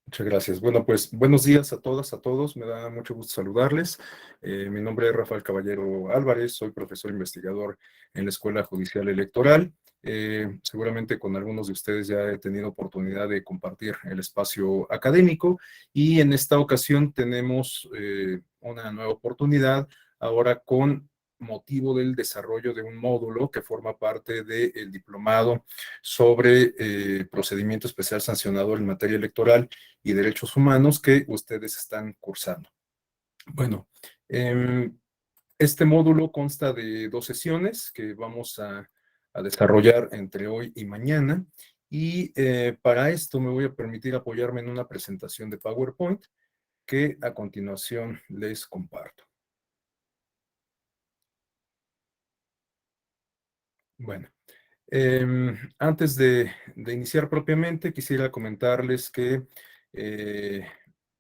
Muchas gracias. Bueno, pues buenos días a todas, a todos. Me da mucho gusto saludarles. Mi nombre es Rafael Caballero Álvarez, soy profesor investigador en la Escuela Judicial Electoral. Seguramente con algunos de ustedes ya he tenido oportunidad de compartir el espacio académico y en esta ocasión tenemos una nueva oportunidad ahora con motivo del desarrollo de un módulo que forma parte del diplomado sobre procedimiento especial sancionador en materia electoral y derechos humanos que ustedes están cursando. Bueno, este módulo consta de 2 sesiones que vamos a desarrollar entre hoy y mañana. Y para esto me voy a permitir apoyarme en una presentación de PowerPoint que a continuación les comparto. Bueno, antes de iniciar propiamente, quisiera comentarles que,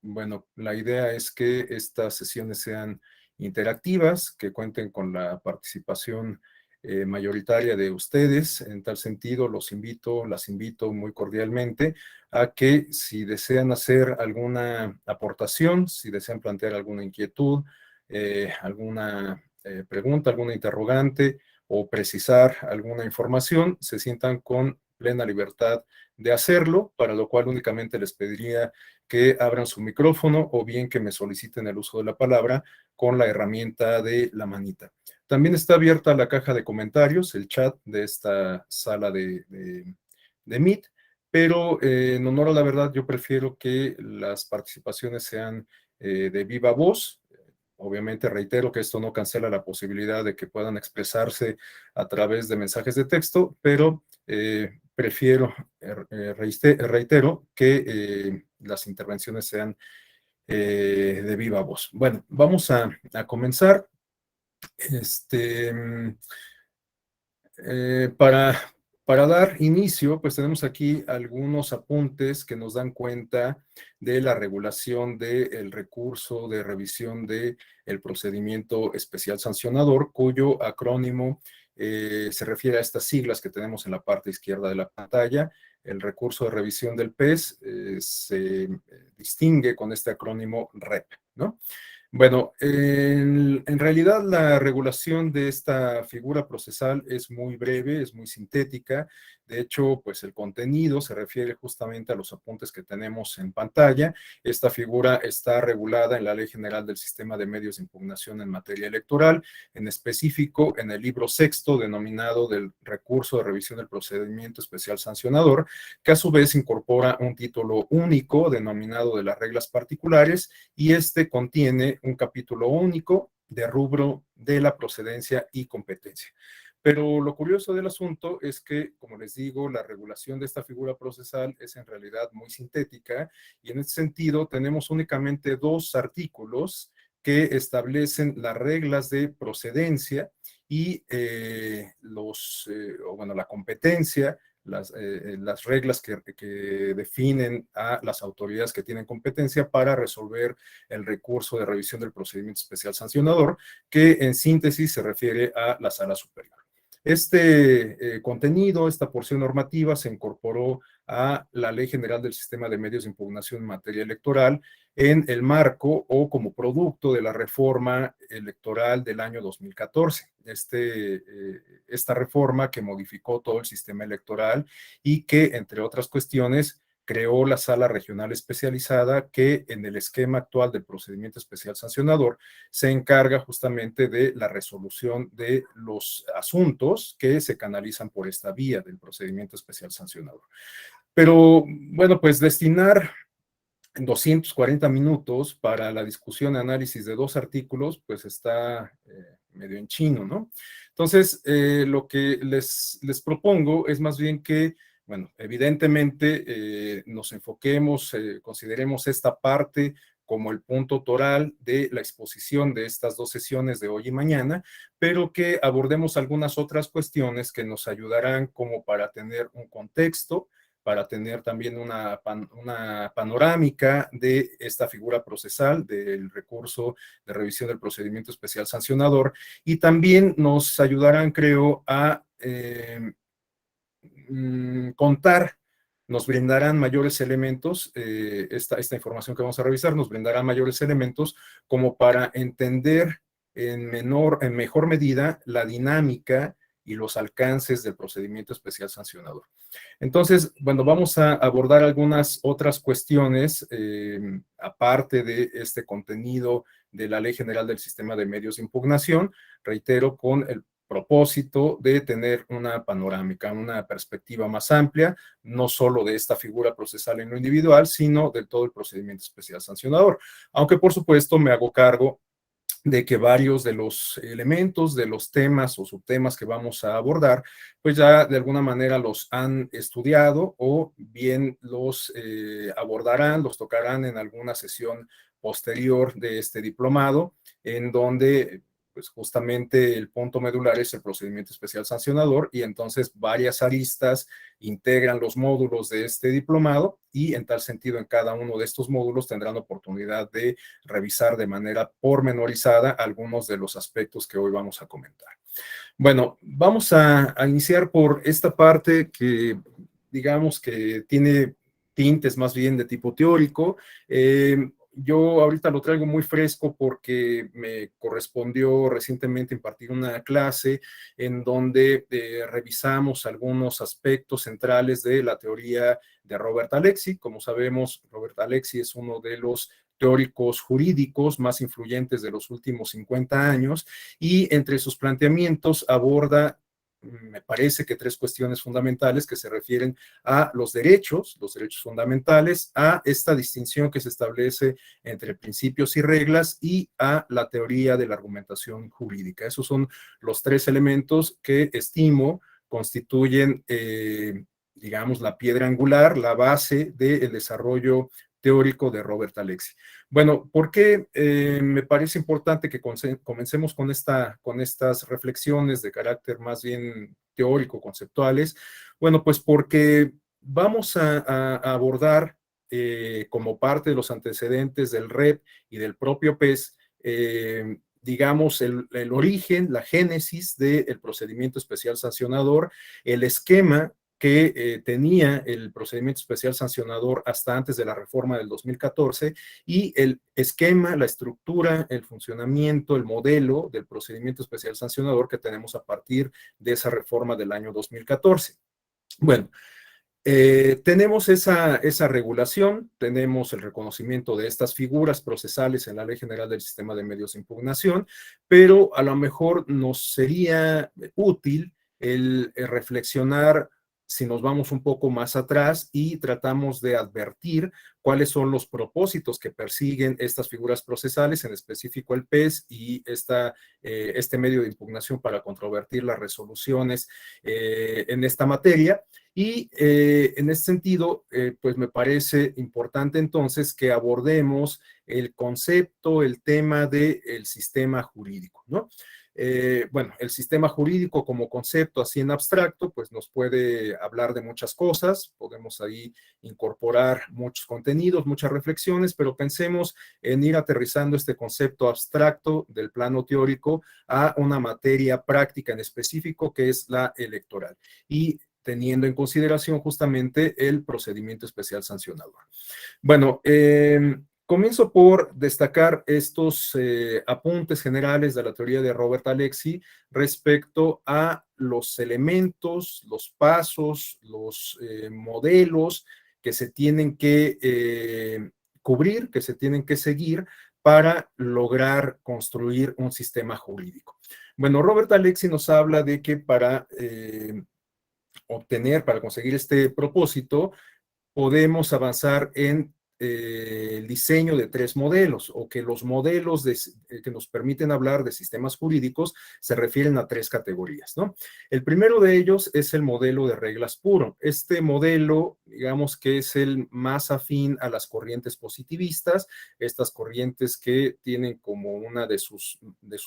bueno, la idea es que estas sesiones sean interactivas, que cuenten con la participación mayoritaria de ustedes. En tal sentido, las invito muy cordialmente a que si desean hacer alguna aportación, si desean plantear alguna inquietud, alguna pregunta, alguna interrogante, o precisar alguna información, se sientan con plena libertad de hacerlo, para lo cual únicamente les pediría que abran su micrófono o bien que me soliciten el uso de la palabra con la herramienta de la manita. También está abierta la caja de comentarios, el chat de esta sala de Meet, pero en honor a la verdad yo prefiero que las participaciones sean de viva voz. Obviamente reitero que esto no cancela la posibilidad de que puedan expresarse a través de mensajes de texto, pero prefiero, reitero, que las intervenciones sean de viva voz. Bueno, vamos a comenzar. Este, eh, para, para dar inicio, pues tenemos aquí algunos apuntes que nos dan cuenta de la regulación del recurso de revisión del procedimiento especial sancionador, cuyo acrónimo se refiere a estas siglas que tenemos en la parte izquierda de la pantalla. El recurso de revisión del PES se distingue con este acrónimo REP, ¿no? Bueno, en realidad la regulación de esta figura procesal es muy breve, es muy sintética. De hecho, pues el contenido se refiere justamente a los apuntes que tenemos en pantalla. Esta figura está regulada en la Ley General del Sistema de Medios de Impugnación en materia electoral, en específico en el libro sexto denominado del recurso de revisión del procedimiento especial sancionador, que a su vez incorpora un título único denominado de las reglas particulares, y este contiene un capítulo único de rubro de la procedencia y competencia. Pero lo curioso del asunto es que, como les digo, la regulación de esta figura procesal es en realidad muy sintética, y en este sentido tenemos únicamente 2 artículos que establecen las reglas de procedencia y la competencia, las reglas que definen a las autoridades que tienen competencia para resolver el recurso de revisión del procedimiento especial sancionador, que en síntesis se refiere a la sala superior. Este contenido, esta porción normativa se incorporó a la Ley General del Sistema de Medios de Impugnación en materia electoral en el marco o producto de la reforma electoral del año 2014. Esta reforma que modificó todo el sistema electoral y que, entre otras cuestiones, creó la sala regional especializada que en el esquema actual del procedimiento especial sancionador se encarga justamente de la resolución de los asuntos que se canalizan por esta vía del procedimiento especial sancionador. Pero bueno, pues destinar 240 minutos para la discusión y análisis de 2 artículos, pues está medio en chino, ¿no? Entonces, lo que les propongo es más bien que, bueno, evidentemente nos enfoquemos, consideremos esta parte como el punto toral de la exposición de estas 2 sesiones de hoy y mañana, pero que abordemos algunas otras cuestiones que nos ayudarán como para tener un contexto, para tener también una panorámica de esta figura procesal, del recurso de revisión del procedimiento especial sancionador, y también nos ayudarán, creo, a contar nos brindarán mayores elementos, esta información que vamos a revisar nos brindará mayores elementos como para entender en mejor medida la dinámica y los alcances del procedimiento especial sancionador. Entonces, bueno, vamos a abordar algunas otras cuestiones, aparte de este contenido de la Ley General del Sistema de Medios de Impugnación, reitero, con el propósito de tener una panorámica, una perspectiva más amplia, no solo de esta figura procesal en lo individual, sino de todo el procedimiento especial sancionador. Aunque, por supuesto, me hago cargo de que varios de los elementos, de los temas o subtemas que vamos a abordar, pues ya de alguna manera los han estudiado o bien los abordarán, los tocarán en alguna sesión posterior de este diplomado, en donde pues justamente el punto medular es el procedimiento especial sancionador y entonces varias aristas integran los módulos de este diplomado y en tal sentido en cada uno de estos módulos tendrán oportunidad de revisar de manera pormenorizada algunos de los aspectos que hoy vamos a comentar. Bueno, vamos a iniciar por esta parte que digamos que tiene tintes más bien de tipo teórico. Yo ahorita lo traigo muy fresco porque me correspondió recientemente impartir una clase en donde revisamos algunos aspectos centrales de la teoría de Robert Alexy. Como sabemos, Robert Alexy es uno de los teóricos jurídicos más influyentes de los últimos 50 años y entre sus planteamientos aborda, me parece que tres cuestiones fundamentales que se refieren a los derechos fundamentales, a esta distinción que se establece entre principios y reglas y a la teoría de la argumentación jurídica. Esos son los tres elementos que estimo constituyen, digamos, la piedra angular, la base del desarrollo teórico de Robert Alexy. Bueno, ¿por qué me parece importante que comencemos con estas reflexiones de carácter más bien teórico, conceptuales? Bueno, pues porque vamos a abordar como parte de los antecedentes del REP y del propio PES, digamos, el origen, la génesis del procedimiento especial sancionador, el esquema que tenía el procedimiento especial sancionador hasta antes de la reforma del 2014 y el esquema, la estructura, el funcionamiento, el modelo del procedimiento especial sancionador que tenemos a partir de esa reforma del año 2014. Bueno, tenemos esa regulación, tenemos el reconocimiento de estas figuras procesales en la Ley General del Sistema de Medios de Impugnación, pero a lo mejor nos sería útil el reflexionar si nos vamos un poco más atrás y tratamos de advertir cuáles son los propósitos que persiguen estas figuras procesales, en específico el PES y este medio de impugnación para controvertir las resoluciones en esta materia. Y en ese sentido, pues me parece importante entonces que abordemos el concepto, el tema del sistema jurídico, ¿no? Bueno, el sistema jurídico como concepto así en abstracto, pues nos puede hablar de muchas cosas, podemos ahí incorporar muchos contenidos, muchas reflexiones, pero pensemos en ir aterrizando este concepto abstracto del plano teórico a una materia práctica en específico que es la electoral y teniendo en consideración justamente el procedimiento especial sancionador. Bueno, comienzo por destacar estos apuntes generales de la teoría de Robert Alexy respecto a los elementos, los pasos, los modelos que se tienen que cubrir, que se tienen que seguir para lograr construir un sistema jurídico. Bueno, Robert Alexy nos habla de que para conseguir este propósito, podemos avanzar en el diseño de tres modelos o que los modelos que nos permiten hablar de sistemas jurídicos se refieren a tres categorías, ¿no? El primero de ellos es el modelo de reglas puro. Este modelo, digamos que es el más afín a las corrientes positivistas, estas corrientes que tienen como una de sus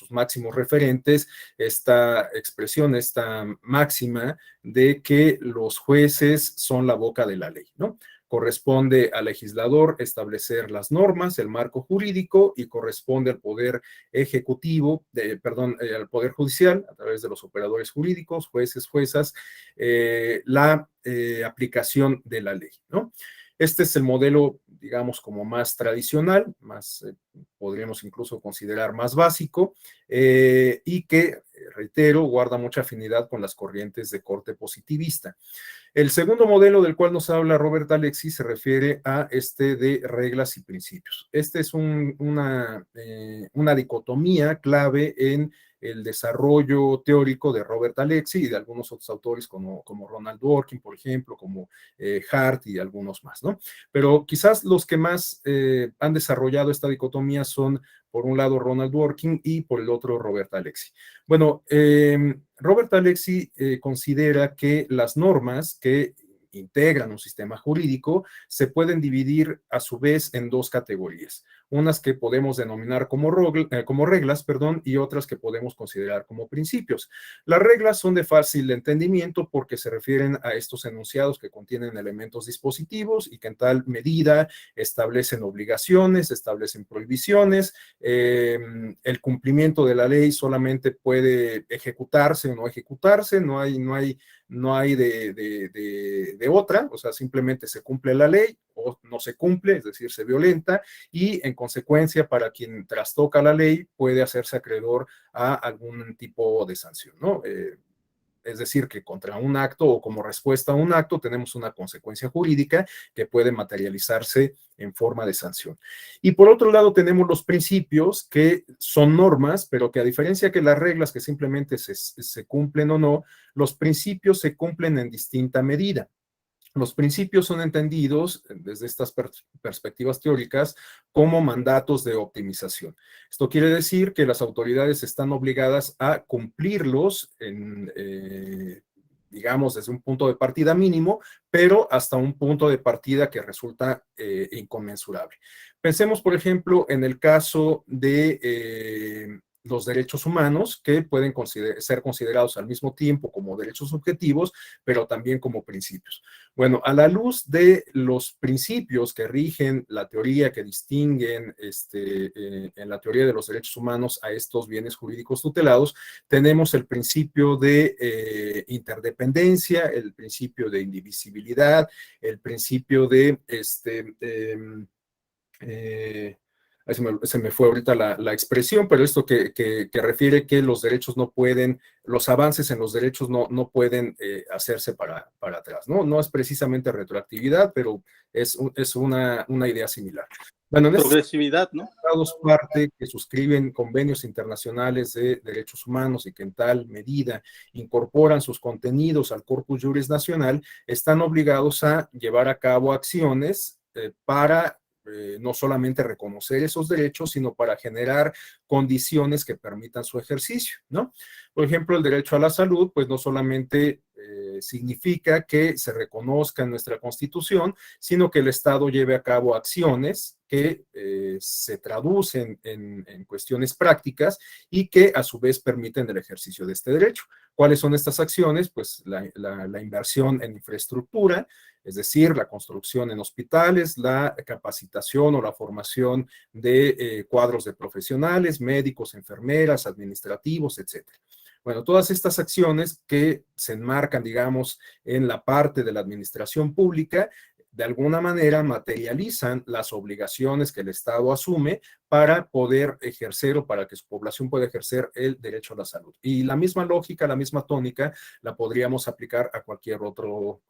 máximos referentes esta expresión, esta máxima de que los jueces son la boca de la ley, ¿no? corresponde al legislador establecer las normas, el marco jurídico, y corresponde al poder ejecutivo, al poder judicial, a través de los operadores jurídicos, jueces, juezas, la aplicación de la ley, ¿no? Este es el modelo, digamos, como más tradicional, más, podríamos incluso considerar más básico, y que, reitero, guarda mucha afinidad con las corrientes de corte positivista. El segundo modelo del cual nos habla Robert Alexis se refiere a este de reglas y principios. Este es una dicotomía clave en el desarrollo teórico de Robert Alexis y de algunos otros autores como Ronald Dworkin, por ejemplo, como Hart y algunos más, ¿no? Pero quizás los que más han desarrollado esta dicotomía son, por un lado, Ronald Dworkin y por el otro, Robert Alexis. Bueno, Robert Alexis considera que las normas que integran un sistema jurídico se pueden dividir a su vez en dos categorías, unas que podemos denominar como reglas, perdón, y otras que podemos considerar como principios. Las reglas son de fácil entendimiento porque se refieren a estos enunciados que contienen elementos dispositivos y que en tal medida establecen obligaciones, establecen prohibiciones. El cumplimiento de la ley solamente puede ejecutarse o no ejecutarse, no hay de otra, o sea, simplemente se cumple la ley o no se cumple, es decir, se violenta, y en consecuencia, para quien trastoca la ley, puede hacerse acreedor a algún tipo de sanción, ¿no? Es decir, que contra un acto o como respuesta a un acto tenemos una consecuencia jurídica que puede materializarse en forma de sanción. Y por otro lado tenemos los principios, que son normas, pero que a diferencia que las reglas que simplemente se cumplen o no, los principios se cumplen en distinta medida. Los principios son entendidos desde estas perspectivas teóricas como mandatos de optimización. Esto quiere decir que las autoridades están obligadas a cumplirlos digamos, desde un punto de partida mínimo, pero hasta un punto de partida que resulta inconmensurable. Pensemos, por ejemplo, en el caso de los derechos humanos, que pueden ser considerados al mismo tiempo como derechos subjetivos, pero también como principios. Bueno, a la luz de los principios que rigen la teoría, que distinguen en la teoría de los derechos humanos a estos bienes jurídicos tutelados, tenemos el principio de interdependencia, el principio de indivisibilidad, el principio de se me fue ahorita la expresión, pero esto que refiere que los derechos no pueden, los avances en los derechos no pueden hacerse para atrás, ¿no? No es precisamente retroactividad, pero es una idea similar. Bueno, en progresividad, ¿no? Estados parte que suscriben convenios internacionales de derechos humanos y que en tal medida incorporan sus contenidos al corpus juris nacional, están obligados a llevar a cabo acciones para no solamente reconocer esos derechos, sino para generar condiciones que permitan su ejercicio, ¿no? Por ejemplo, el derecho a la salud, pues no solamente significa que se reconozca en nuestra Constitución, sino que el Estado lleve a cabo acciones que se traducen en cuestiones prácticas y que a su vez permiten el ejercicio de este derecho. ¿Cuáles son estas acciones? Pues la inversión en infraestructura, es decir, la construcción en hospitales, la capacitación o la formación de cuadros de profesionales, médicos, enfermeras, administrativos, etcétera. Bueno, todas estas acciones que se enmarcan, digamos, en la parte de la administración pública, de alguna manera materializan las obligaciones que el Estado asume para poder ejercer o para que su población pueda ejercer el derecho a la salud. Y la misma lógica, la misma tónica, la podríamos aplicar a cualquier otro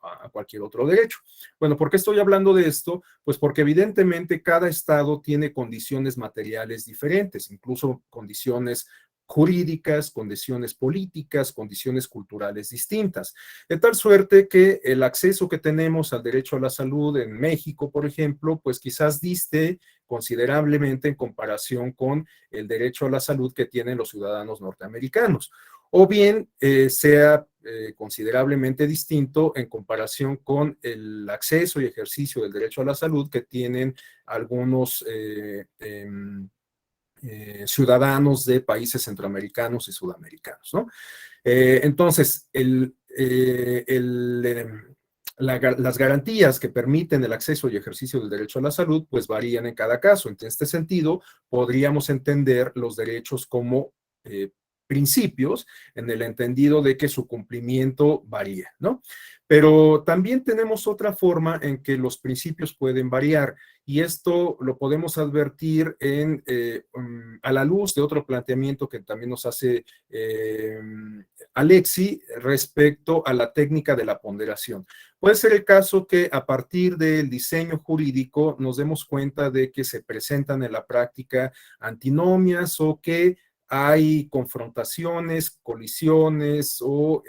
derecho. Bueno, ¿por qué estoy hablando de esto? Pues porque evidentemente cada Estado tiene condiciones materiales diferentes, incluso condiciones jurídicas, condiciones políticas, condiciones culturales distintas. De tal suerte que el acceso que tenemos al derecho a la salud en México, por ejemplo, pues quizás diste considerablemente en comparación con el derecho a la salud que tienen los ciudadanos norteamericanos, o bien sea considerablemente distinto en comparación con el acceso y ejercicio del derecho a la salud que tienen algunos ciudadanos de países centroamericanos y sudamericanos, ¿no? Entonces, las garantías que permiten el acceso y ejercicio del derecho a la salud, pues varían en cada caso. En este sentido, podríamos entender los derechos como principios, en el entendido de que su cumplimiento varía, ¿no? Pero también tenemos otra forma en que los principios pueden variar, y esto lo podemos advertir a la luz de otro planteamiento que también nos hace Alexi respecto a la técnica de la ponderación. Puede ser el caso que a partir del diseño jurídico nos demos cuenta de que se presentan en la práctica antinomias o que hay confrontaciones, colisiones o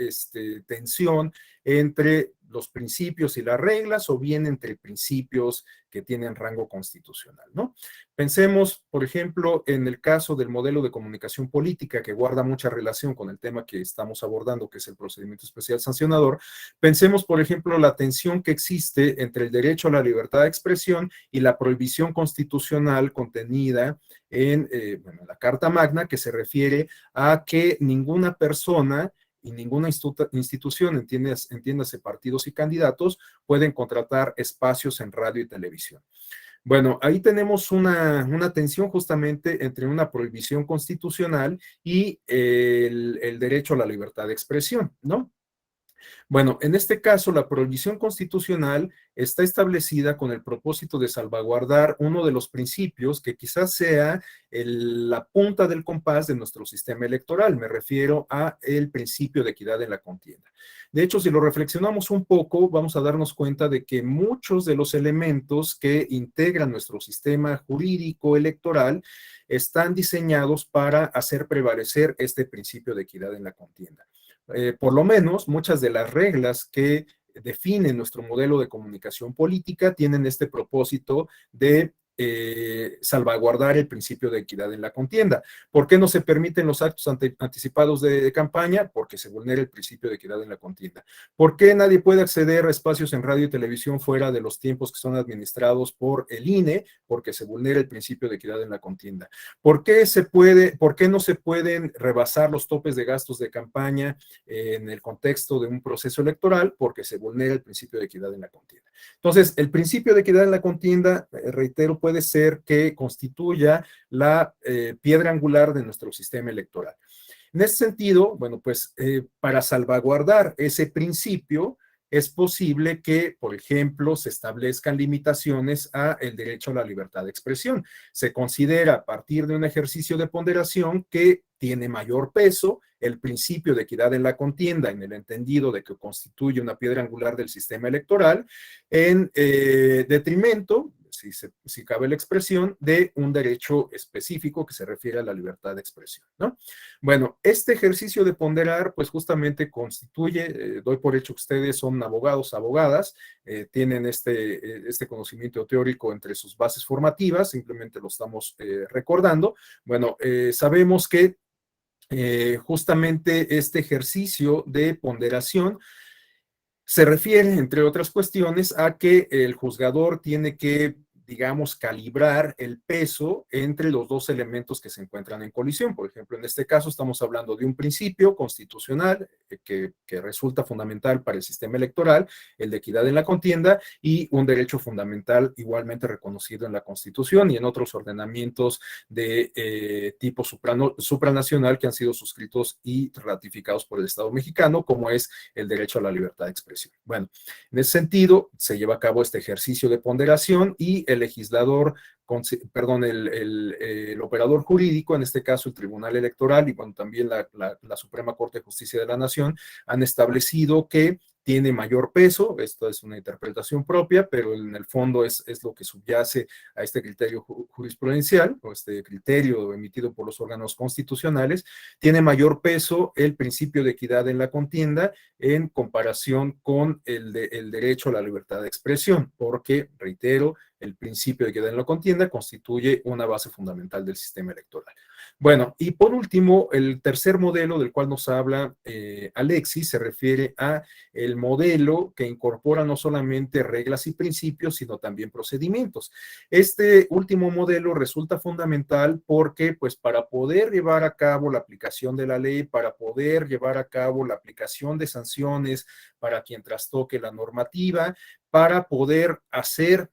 tensión entre los principios y las reglas, o bien entre principios que tienen rango constitucional, ¿no? Pensemos, por ejemplo, en el caso del modelo de comunicación política, que guarda mucha relación con el tema que estamos abordando, que es el procedimiento especial sancionador. Pensemos, por ejemplo, la tensión que existe entre el derecho a la libertad de expresión y la prohibición constitucional contenida en la Carta Magna, que se refiere a que ninguna persona y ninguna institución, entiéndase partidos y candidatos, pueden contratar espacios en radio y televisión. Bueno, ahí tenemos una tensión justamente entre una prohibición constitucional y el derecho a la libertad de expresión, ¿no? Bueno, en este caso, la prohibición constitucional está establecida con el propósito de salvaguardar uno de los principios que quizás sea la punta del compás de nuestro sistema electoral. Me refiero a el principio de equidad en la contienda. De hecho, si lo reflexionamos un poco, vamos a darnos cuenta de que muchos de los elementos que integran nuestro sistema jurídico electoral están diseñados para hacer prevalecer este principio de equidad en la contienda. Por lo menos muchas de las reglas que definen nuestro modelo de comunicación política tienen este propósito de salvaguardar el principio de equidad en la contienda. ¿Por qué no se permiten los actos anticipados de campaña? Porque se vulnera el principio de equidad en la contienda. ¿Por qué nadie puede acceder a espacios en radio y televisión fuera de los tiempos que son administrados por el INE? Porque se vulnera el principio de equidad en la contienda. ¿Por qué no se pueden rebasar los topes de gastos de campaña en el contexto de un proceso electoral? Porque se vulnera el principio de equidad en la contienda. Entonces, el principio de equidad en la contienda, reitero, puede ser que constituya la piedra angular de nuestro sistema electoral. En ese sentido, bueno, pues para salvaguardar ese principio, es posible que, por ejemplo, se establezcan limitaciones a el derecho a la libertad de expresión. Se considera a partir de un ejercicio de ponderación que tiene mayor peso el principio de equidad en la contienda, en el entendido de que constituye una piedra angular del sistema electoral, en detrimento, si cabe la expresión, de un derecho específico que se refiere a la libertad de expresión, ¿no? Bueno, este ejercicio de ponderar, pues justamente constituye, doy por hecho que ustedes son abogados, abogadas, tienen este conocimiento teórico entre sus bases formativas, simplemente lo estamos recordando. Bueno, sabemos que justamente este ejercicio de ponderación se refiere, entre otras cuestiones, a que el juzgador tiene que, digamos, calibrar el peso entre los dos elementos que se encuentran en colisión. Por ejemplo, en este caso estamos hablando de un principio constitucional que resulta fundamental para el sistema electoral, el de equidad en la contienda, y un derecho fundamental igualmente reconocido en la Constitución y en otros ordenamientos de tipo supranacional que han sido suscritos y ratificados por el Estado mexicano, como es el derecho a la libertad de expresión. Bueno, en ese sentido, se lleva a cabo este ejercicio de ponderación y el legislador, el operador jurídico, en este caso el Tribunal Electoral y bueno, también la Suprema Corte de Justicia de la Nación, han establecido que tiene mayor peso. Esto es una interpretación propia, pero en el fondo es lo que subyace a este criterio jurisprudencial, o este criterio emitido por los órganos constitucionales. Tiene mayor peso el principio de equidad en la contienda en comparación con el derecho a la libertad de expresión, porque, reitero, el principio de equidad en la contienda, constituye una base fundamental del sistema electoral. Bueno, y por último, el tercer modelo del cual nos habla Alexis se refiere a el modelo que incorpora no solamente reglas y principios, sino también procedimientos. Este último modelo resulta fundamental porque, pues, para poder llevar a cabo la aplicación de la ley, para poder llevar a cabo la aplicación de sanciones para quien trastoque la normativa, para poder hacer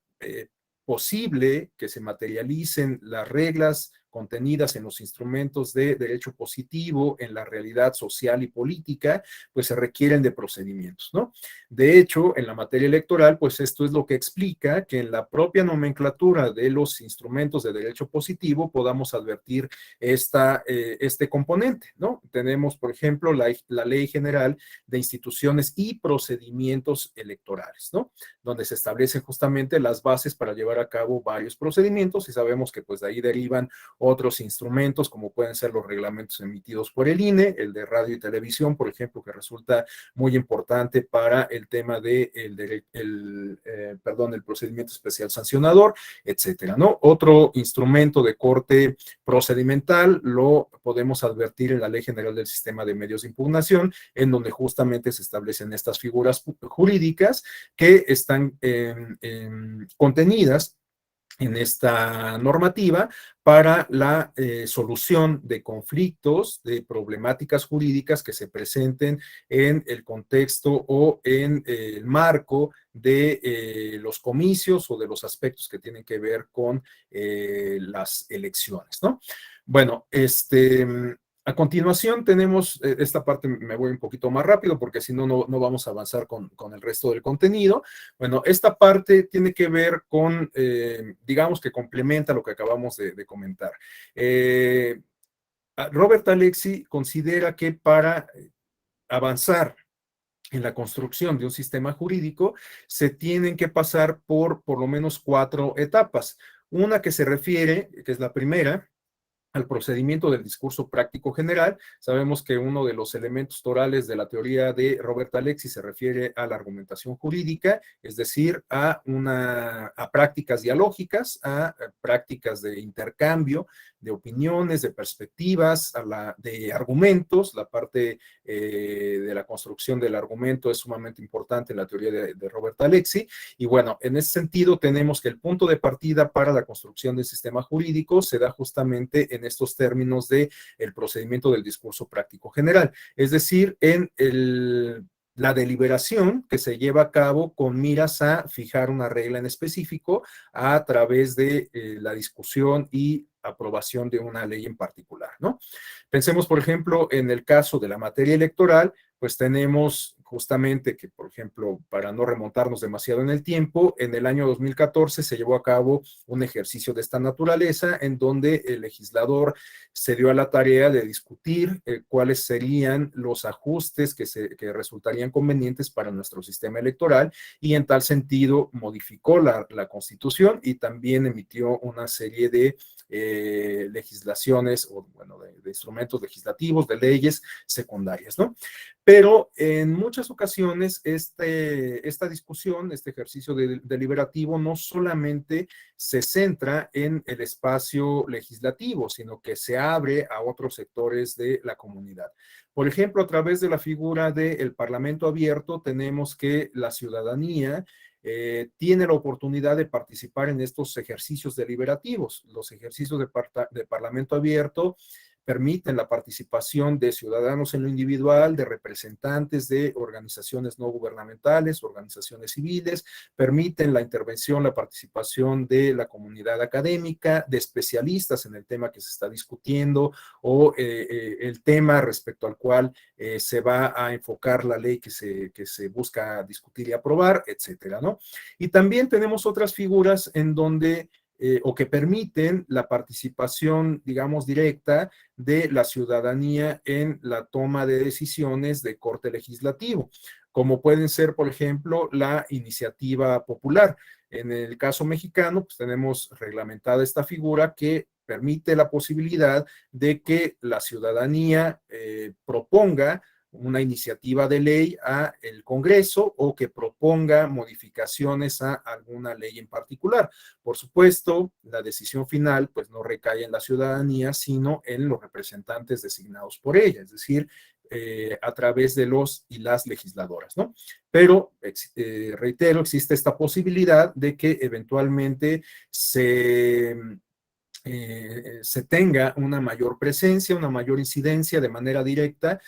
posible que se materialicen las reglas contenidas en los instrumentos de derecho positivo en la realidad social y política, pues se requieren de procedimientos, ¿no? De hecho, en la materia electoral, pues esto es lo que explica que en la propia nomenclatura de los instrumentos de derecho positivo podamos advertir este componente, ¿no? Tenemos, por ejemplo, la Ley General de Instituciones y Procedimientos Electorales, ¿no? Donde se establecen justamente las bases para llevar a cabo varios procedimientos y sabemos que pues de ahí derivan otros instrumentos como pueden ser los reglamentos emitidos por el INE, el de radio y televisión, por ejemplo, que resulta muy importante para el tema de el procedimiento especial sancionador, etcétera, ¿no? Otro instrumento de corte procedimental lo podemos advertir en la Ley General del Sistema de Medios de Impugnación, en donde justamente se establecen estas figuras jurídicas que están contenidas en esta normativa para la solución de conflictos, de problemáticas jurídicas que se presenten en el contexto o en el marco de los comicios o de los aspectos que tienen que ver con las elecciones, ¿no? Bueno, a continuación tenemos, esta parte me voy un poquito más rápido porque si no, no vamos a avanzar con el resto del contenido. Bueno, esta parte tiene que ver con, digamos que complementa lo que acabamos de comentar. Robert Alexi considera que para avanzar en la construcción de un sistema jurídico se tienen que pasar por lo menos 4 etapas. Una que se refiere, que es la primera, al procedimiento del discurso práctico general. Sabemos que uno de los elementos torales de la teoría de Robert Alexis se refiere a la argumentación jurídica, es decir, a prácticas dialógicas, a prácticas de intercambio de opiniones, de perspectivas, de argumentos. La parte de la construcción del argumento es sumamente importante en la teoría de Robert Alexis. Y bueno, en ese sentido tenemos que el punto de partida para la construcción del sistema jurídico se da justamente en estos términos de el procedimiento del discurso práctico general, es decir, en la deliberación que se lleva a cabo con miras a fijar una regla en específico a través de la discusión y aprobación de una ley en particular, ¿no? Pensemos, por ejemplo, en el caso de la materia electoral, pues tenemos justamente que, por ejemplo, para no remontarnos demasiado en el tiempo, en el año 2014 se llevó a cabo un ejercicio de esta naturaleza en donde el legislador se dio a la tarea de discutir cuáles serían los ajustes que resultarían convenientes para nuestro sistema electoral y en tal sentido modificó la Constitución y también emitió una serie de legislaciones o, bueno, de instrumentos legislativos, de leyes secundarias, ¿no? Pero en muchas ocasiones esta discusión, este ejercicio deliberativo no solamente se centra en el espacio legislativo, sino que se abre a otros sectores de la comunidad. Por ejemplo, a través de la figura del Parlamento abierto, tenemos que la ciudadanía tiene la oportunidad de participar en estos ejercicios deliberativos. Los ejercicios de Parlamento abierto permiten la participación de ciudadanos en lo individual, de representantes de organizaciones no gubernamentales, organizaciones civiles, permiten la intervención, la participación de la comunidad académica, de especialistas en el tema que se está discutiendo o el tema respecto al cual se va a enfocar la ley que se busca discutir y aprobar, etcétera, ¿no? Y también tenemos otras figuras en donde o que permiten la participación, digamos, directa de la ciudadanía en la toma de decisiones de corte legislativo, como pueden ser, por ejemplo, la iniciativa popular. En el caso mexicano, pues tenemos reglamentada esta figura que permite la posibilidad de que la ciudadanía proponga una iniciativa de ley a el Congreso o que proponga modificaciones a alguna ley en particular. Por supuesto, la decisión final pues no recae en la ciudadanía, sino en los representantes designados por ella, es decir, a través de los y las legisladoras, ¿no? Pero, reitero, existe esta posibilidad de que eventualmente se tenga una mayor presencia, una mayor incidencia de manera directa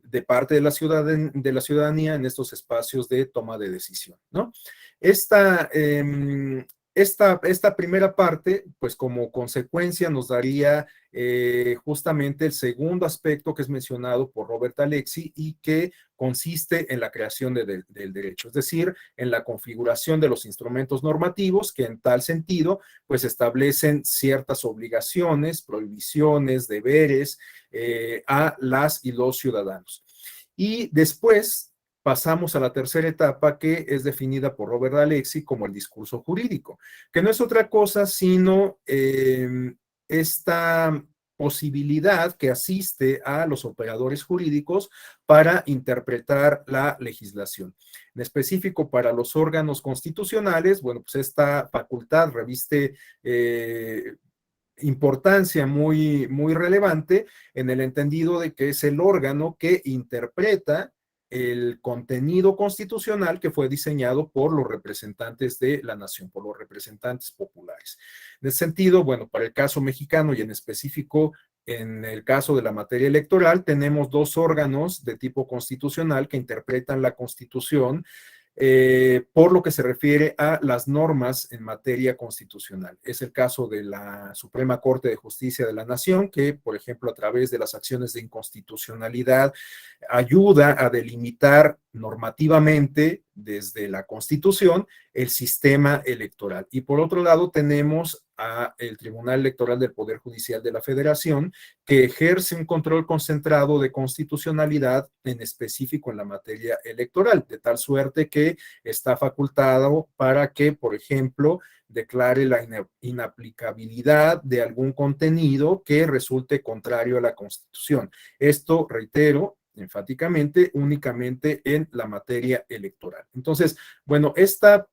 de parte de la ciudadanía en estos espacios de toma de decisión, ¿no? Esta, esta primera parte, pues como consecuencia nos daría justamente el segundo aspecto que es mencionado por Robert Alexy y que consiste en la creación del derecho, es decir, en la configuración de los instrumentos normativos que en tal sentido, pues establecen ciertas obligaciones, prohibiciones, deberes a las y los ciudadanos. Y después pasamos a la tercera etapa que es definida por Robert Alexy como el discurso jurídico, que no es otra cosa sino esta posibilidad que asiste a los operadores jurídicos para interpretar la legislación. En específico, para los órganos constitucionales, bueno, pues esta facultad reviste importancia muy relevante en el entendido de que es el órgano que interpreta el contenido constitucional que fue diseñado por los representantes de la nación, por los representantes populares. En ese sentido, bueno, para el caso mexicano y en específico en el caso de la materia electoral, tenemos dos órganos de tipo constitucional que interpretan la Constitución por lo que se refiere a las normas en materia constitucional. Es el caso de la Suprema Corte de Justicia de la Nación, que, por ejemplo, a través de las acciones de inconstitucionalidad, ayuda a delimitar normativamente desde la Constitución el sistema electoral. Y por otro lado tenemos a el Tribunal Electoral del Poder Judicial de la Federación, que ejerce un control concentrado de constitucionalidad, en específico en la materia electoral, de tal suerte que está facultado para que, por ejemplo, declare la inaplicabilidad de algún contenido que resulte contrario a la Constitución. Esto, reitero, enfáticamente, únicamente en la materia electoral. Entonces, bueno, esta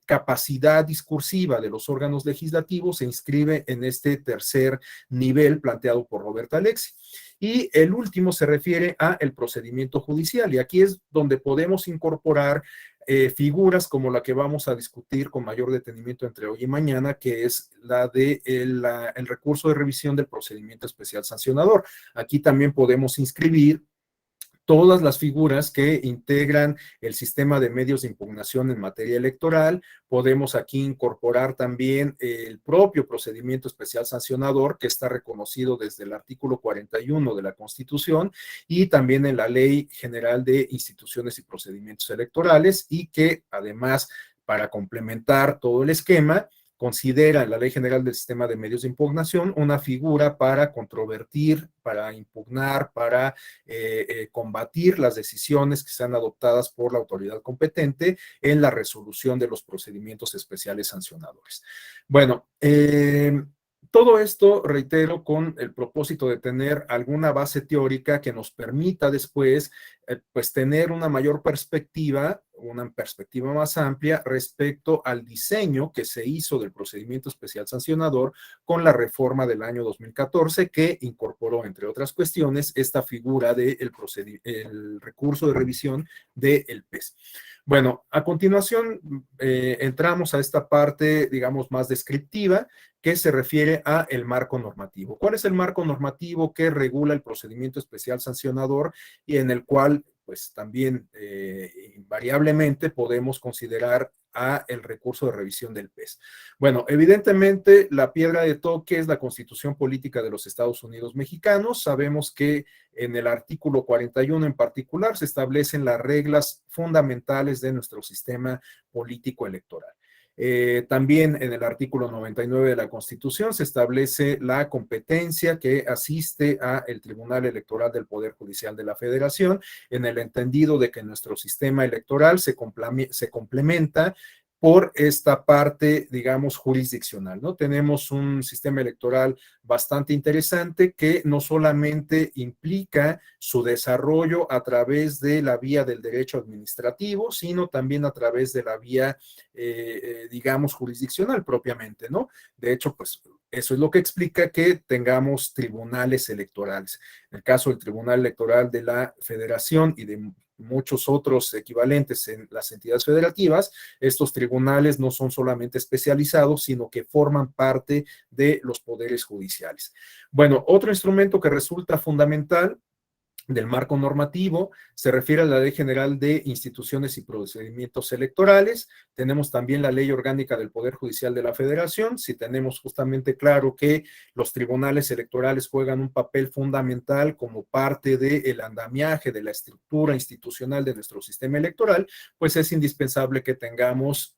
capacidad discursiva de los órganos legislativos se inscribe en este tercer nivel planteado por Robert Alexy. Y el último se refiere a el procedimiento judicial, y aquí es donde podemos incorporar figuras como la que vamos a discutir con mayor detenimiento entre hoy y mañana, que es la de el recurso de revisión del procedimiento especial sancionador. Aquí también podemos inscribir todas las figuras que integran el sistema de medios de impugnación en materia electoral. Podemos aquí incorporar también el propio procedimiento especial sancionador que está reconocido desde el artículo 41 de la Constitución y también en la Ley General de Instituciones y Procedimientos Electorales, y que además, para complementar todo el esquema, considera en la Ley General del Sistema de Medios de Impugnación una figura para controvertir, para impugnar, para combatir las decisiones que sean adoptadas por la autoridad competente en la resolución de los procedimientos especiales sancionadores. Bueno, todo esto, reitero, con el propósito de tener alguna base teórica que nos permita después, pues, tener una mayor perspectiva, una perspectiva más amplia respecto al diseño que se hizo del procedimiento especial sancionador con la reforma del año 2014, que incorporó, entre otras cuestiones, esta figura del el recurso de revisión del PES. Bueno, a continuación entramos a esta parte, digamos, más descriptiva, que se refiere a el marco normativo. ¿Cuál es el marco normativo que regula el procedimiento especial sancionador y en el cual, pues, también invariablemente podemos considerar a el recurso de revisión del PES? Bueno, evidentemente la piedra de toque es la Constitución Política de los Estados Unidos Mexicanos. Sabemos que en el artículo 41 en particular se establecen las reglas fundamentales de nuestro sistema político electoral. También en el artículo 99 de la Constitución se establece la competencia que asiste al Tribunal Electoral del Poder Judicial de la Federación, en el entendido de que nuestro sistema electoral se complementa por esta parte, digamos, jurisdiccional, ¿no? Tenemos un sistema electoral bastante interesante que no solamente implica su desarrollo a través de la vía del derecho administrativo, sino también a través de la vía, digamos, jurisdiccional propiamente, ¿no? De hecho, pues eso es lo que explica que tengamos tribunales electorales. En el caso del Tribunal Electoral de la Federación y de muchos otros equivalentes en las entidades federativas, estos tribunales no son solamente especializados, sino que forman parte de los poderes judiciales. Bueno, otro instrumento que resulta fundamental del marco normativo, se refiere a la Ley General de Instituciones y Procedimientos Electorales, tenemos también la Ley Orgánica del Poder Judicial de la Federación, si tenemos justamente claro que los tribunales electorales juegan un papel fundamental como parte del andamiaje, de la estructura institucional de nuestro sistema electoral, pues es indispensable que tengamos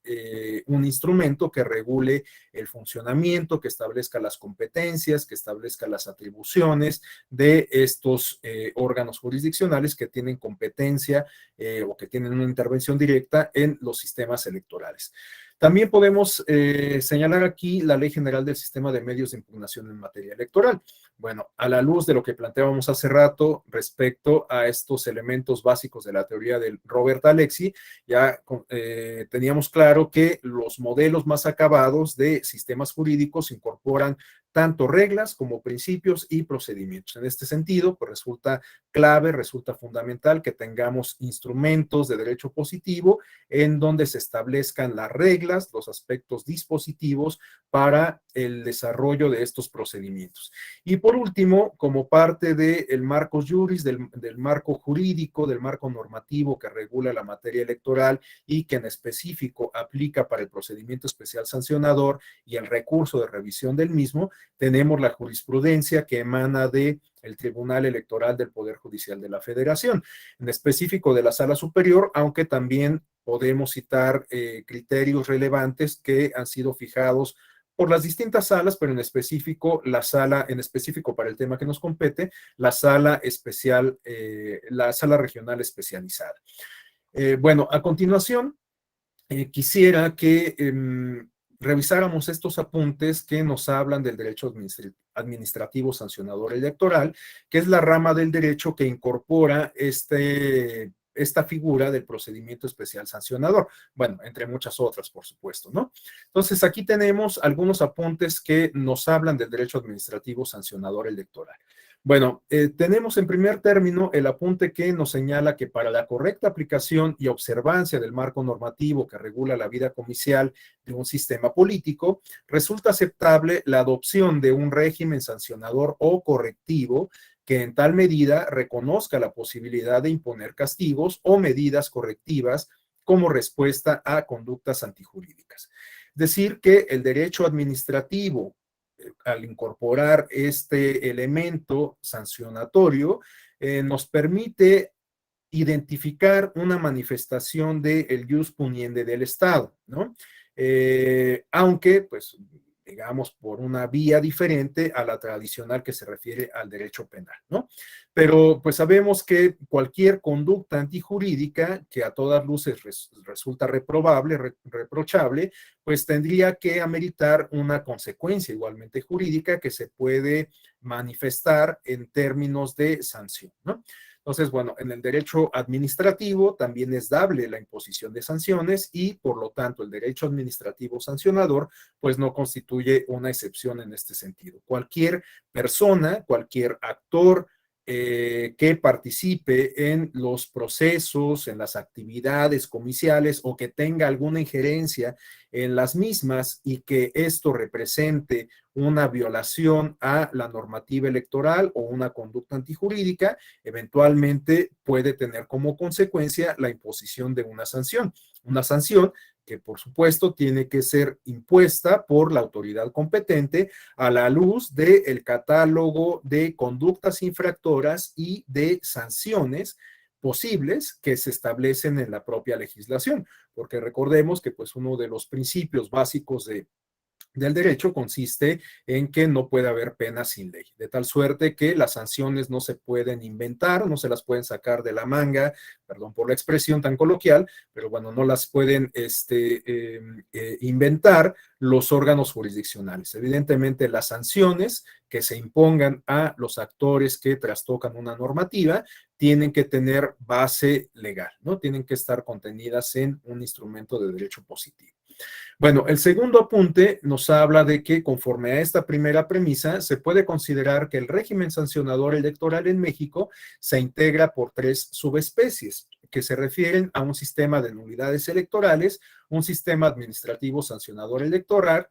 un instrumento que regule el funcionamiento, que establezca las competencias, que establezca las atribuciones de estos órganos jurisdiccionales que tienen competencia o que tienen una intervención directa en los sistemas electorales. También podemos señalar aquí la Ley General del Sistema de Medios de Impugnación en materia electoral. Bueno, a la luz de lo que planteábamos hace rato respecto a estos elementos básicos de la teoría del Robert Alexy, ya teníamos claro que los modelos más acabados de sistemas jurídicos incorporan tanto reglas como principios y procedimientos. En este sentido, pues resulta clave, resulta fundamental que tengamos instrumentos de derecho positivo en donde se establezcan las reglas, los aspectos dispositivos para el desarrollo de estos procedimientos. Y por último, como parte del marco juris, del marco jurídico, del marco normativo que regula la materia electoral y que en específico aplica para el procedimiento especial sancionador y el recurso de revisión del mismo, tenemos la jurisprudencia que emana de el Tribunal Electoral del Poder Judicial de la Federación, en específico de la Sala Superior, aunque también podemos citar criterios relevantes que han sido fijados por las distintas salas, pero en específico la sala, en específico para el tema que nos compete, la sala especial, la sala regional especializada. Bueno, a continuación, quisiera que revisáramos estos apuntes que nos hablan del derecho administrativo sancionador electoral, que es la rama del derecho que incorpora esta figura del procedimiento especial sancionador. Bueno, entre muchas otras, por supuesto, ¿no? Entonces, aquí tenemos algunos apuntes que nos hablan del derecho administrativo sancionador electoral. Bueno, tenemos en primer término el apunte que nos señala que para la correcta aplicación y observancia del marco normativo que regula la vida comicial de un sistema político, resulta aceptable la adopción de un régimen sancionador o correctivo que en tal medida reconozca la posibilidad de imponer castigos o medidas correctivas como respuesta a conductas antijurídicas. Es decir, que el derecho administrativo al incorporar este elemento sancionatorio, nos permite identificar una manifestación del jus puniendi del Estado, ¿no? Aunque, pues, digamos, por una vía diferente a la tradicional que se refiere al derecho penal, ¿no? Pero pues sabemos que cualquier conducta antijurídica que a todas luces resulta reprobable, reprochable, pues tendría que ameritar una consecuencia igualmente jurídica que se puede manifestar en términos de sanción, ¿no? Entonces, bueno, en el derecho administrativo también es dable la imposición de sanciones y, por lo tanto, el derecho administrativo sancionador, pues no constituye una excepción en este sentido. Cualquier persona, cualquier actor que participe en los procesos, en las actividades comiciales o que tenga alguna injerencia en las mismas y que esto represente una violación a la normativa electoral o una conducta antijurídica, eventualmente puede tener como consecuencia la imposición de una sanción que por supuesto tiene que ser impuesta por la autoridad competente a la luz del catálogo de conductas infractoras y de sanciones posibles que se establecen en la propia legislación, porque recordemos que pues uno de los principios básicos del derecho consiste en que no puede haber pena sin ley, de tal suerte que las sanciones no se pueden inventar, no se las pueden sacar de la manga, perdón por la expresión tan coloquial, pero bueno, no las pueden inventar los órganos jurisdiccionales. Evidentemente, las sanciones que se impongan a los actores que trastocan una normativa tienen que tener base legal, ¿no? Tienen que estar contenidas en un instrumento de derecho positivo. Bueno, el segundo apunte nos habla de que conforme a esta primera premisa, se puede considerar que el régimen sancionador electoral en México se integra por tres subespecies que se refieren a un sistema de nulidades electorales, un sistema administrativo sancionador electoral,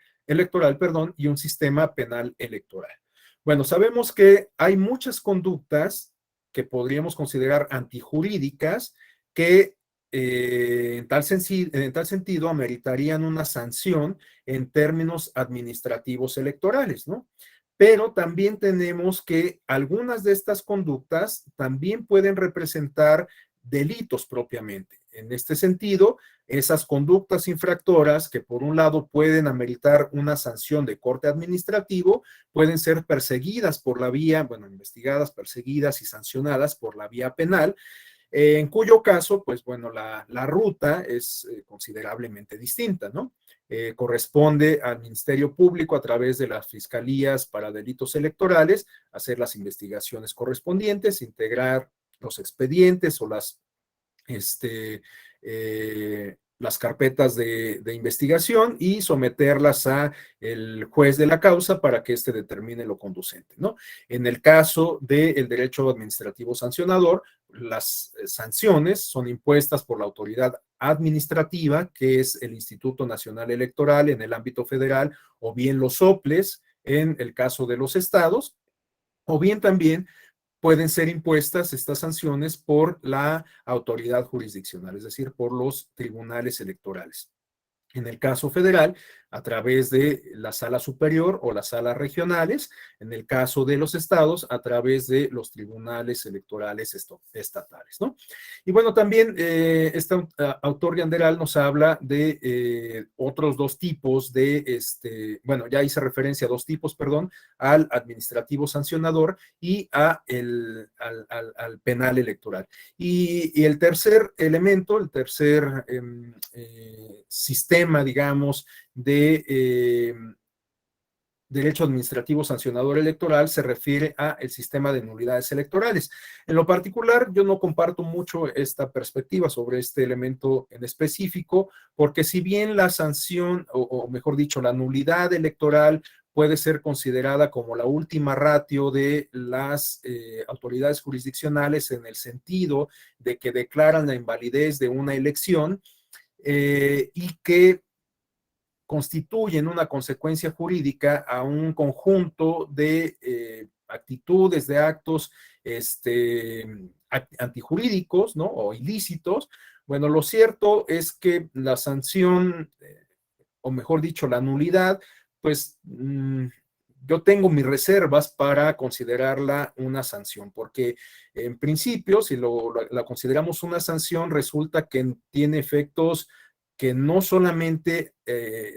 perdón, y un sistema penal electoral. Bueno, sabemos que hay muchas conductas que podríamos considerar antijurídicas que en tal sentido ameritarían una sanción en términos administrativos electorales, ¿no? Pero también tenemos que algunas de estas conductas también pueden representar delitos propiamente. En este sentido, esas conductas infractoras que por un lado pueden ameritar una sanción de corte administrativo, pueden ser perseguidas por la vía, bueno, investigadas, perseguidas y sancionadas por la vía penal, en cuyo caso, pues bueno, la ruta es considerablemente distinta, ¿no? Corresponde al Ministerio Público a través de las fiscalías para delitos electorales hacer las investigaciones correspondientes, integrar los expedientes o las carpetas de investigación y someterlas a el juez de la causa para que éste determine lo conducente, ¿no? En el caso del derecho administrativo sancionador, las sanciones son impuestas por la autoridad administrativa, que es el Instituto Nacional Electoral en el ámbito federal, o bien los soples en el caso de los estados, o bien también pueden ser impuestas estas sanciones por la autoridad jurisdiccional, es decir, por los tribunales electorales. En el caso federal, a través de la sala superior o las salas regionales, en el caso de los estados, a través de los tribunales electorales estatales, ¿no? Y bueno, también este autor Yanderal nos habla de otros dos tipos bueno, ya hice referencia a dos tipos, perdón, al administrativo sancionador y al penal electoral. Y el tercer elemento, el tercer sistema, digamos, de derecho administrativo sancionador electoral se refiere al sistema de nulidades electorales. En lo particular, yo no comparto mucho esta perspectiva sobre este elemento en específico, porque si bien la sanción, o mejor dicho, la nulidad electoral puede ser considerada como la última ratio de las autoridades jurisdiccionales en el sentido de que declaran la invalidez de una elección y que constituyen una consecuencia jurídica a un conjunto de actitudes, de actos antijurídicos, ¿no? O ilícitos. Bueno, lo cierto es que la sanción, o mejor dicho, la nulidad, pues yo tengo mis reservas para considerarla una sanción, porque en principio, si la consideramos una sanción, resulta que tiene efectos que no solamente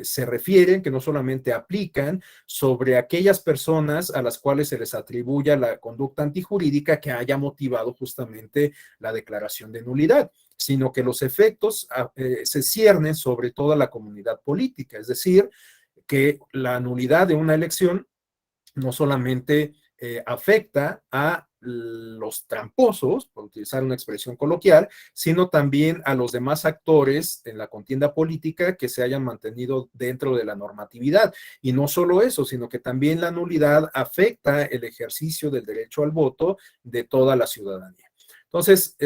se refieren, que no solamente aplican sobre aquellas personas a las cuales se les atribuya la conducta antijurídica que haya motivado justamente la declaración de nulidad, sino que los efectos se ciernen sobre toda la comunidad política, es decir, que la nulidad de una elección no solamente afecta a los tramposos, por utilizar una expresión coloquial, sino también a los demás actores en la contienda política que se hayan mantenido dentro de la normatividad. Y no solo eso, sino que también la nulidad afecta el ejercicio del derecho al voto de toda la ciudadanía. Entonces,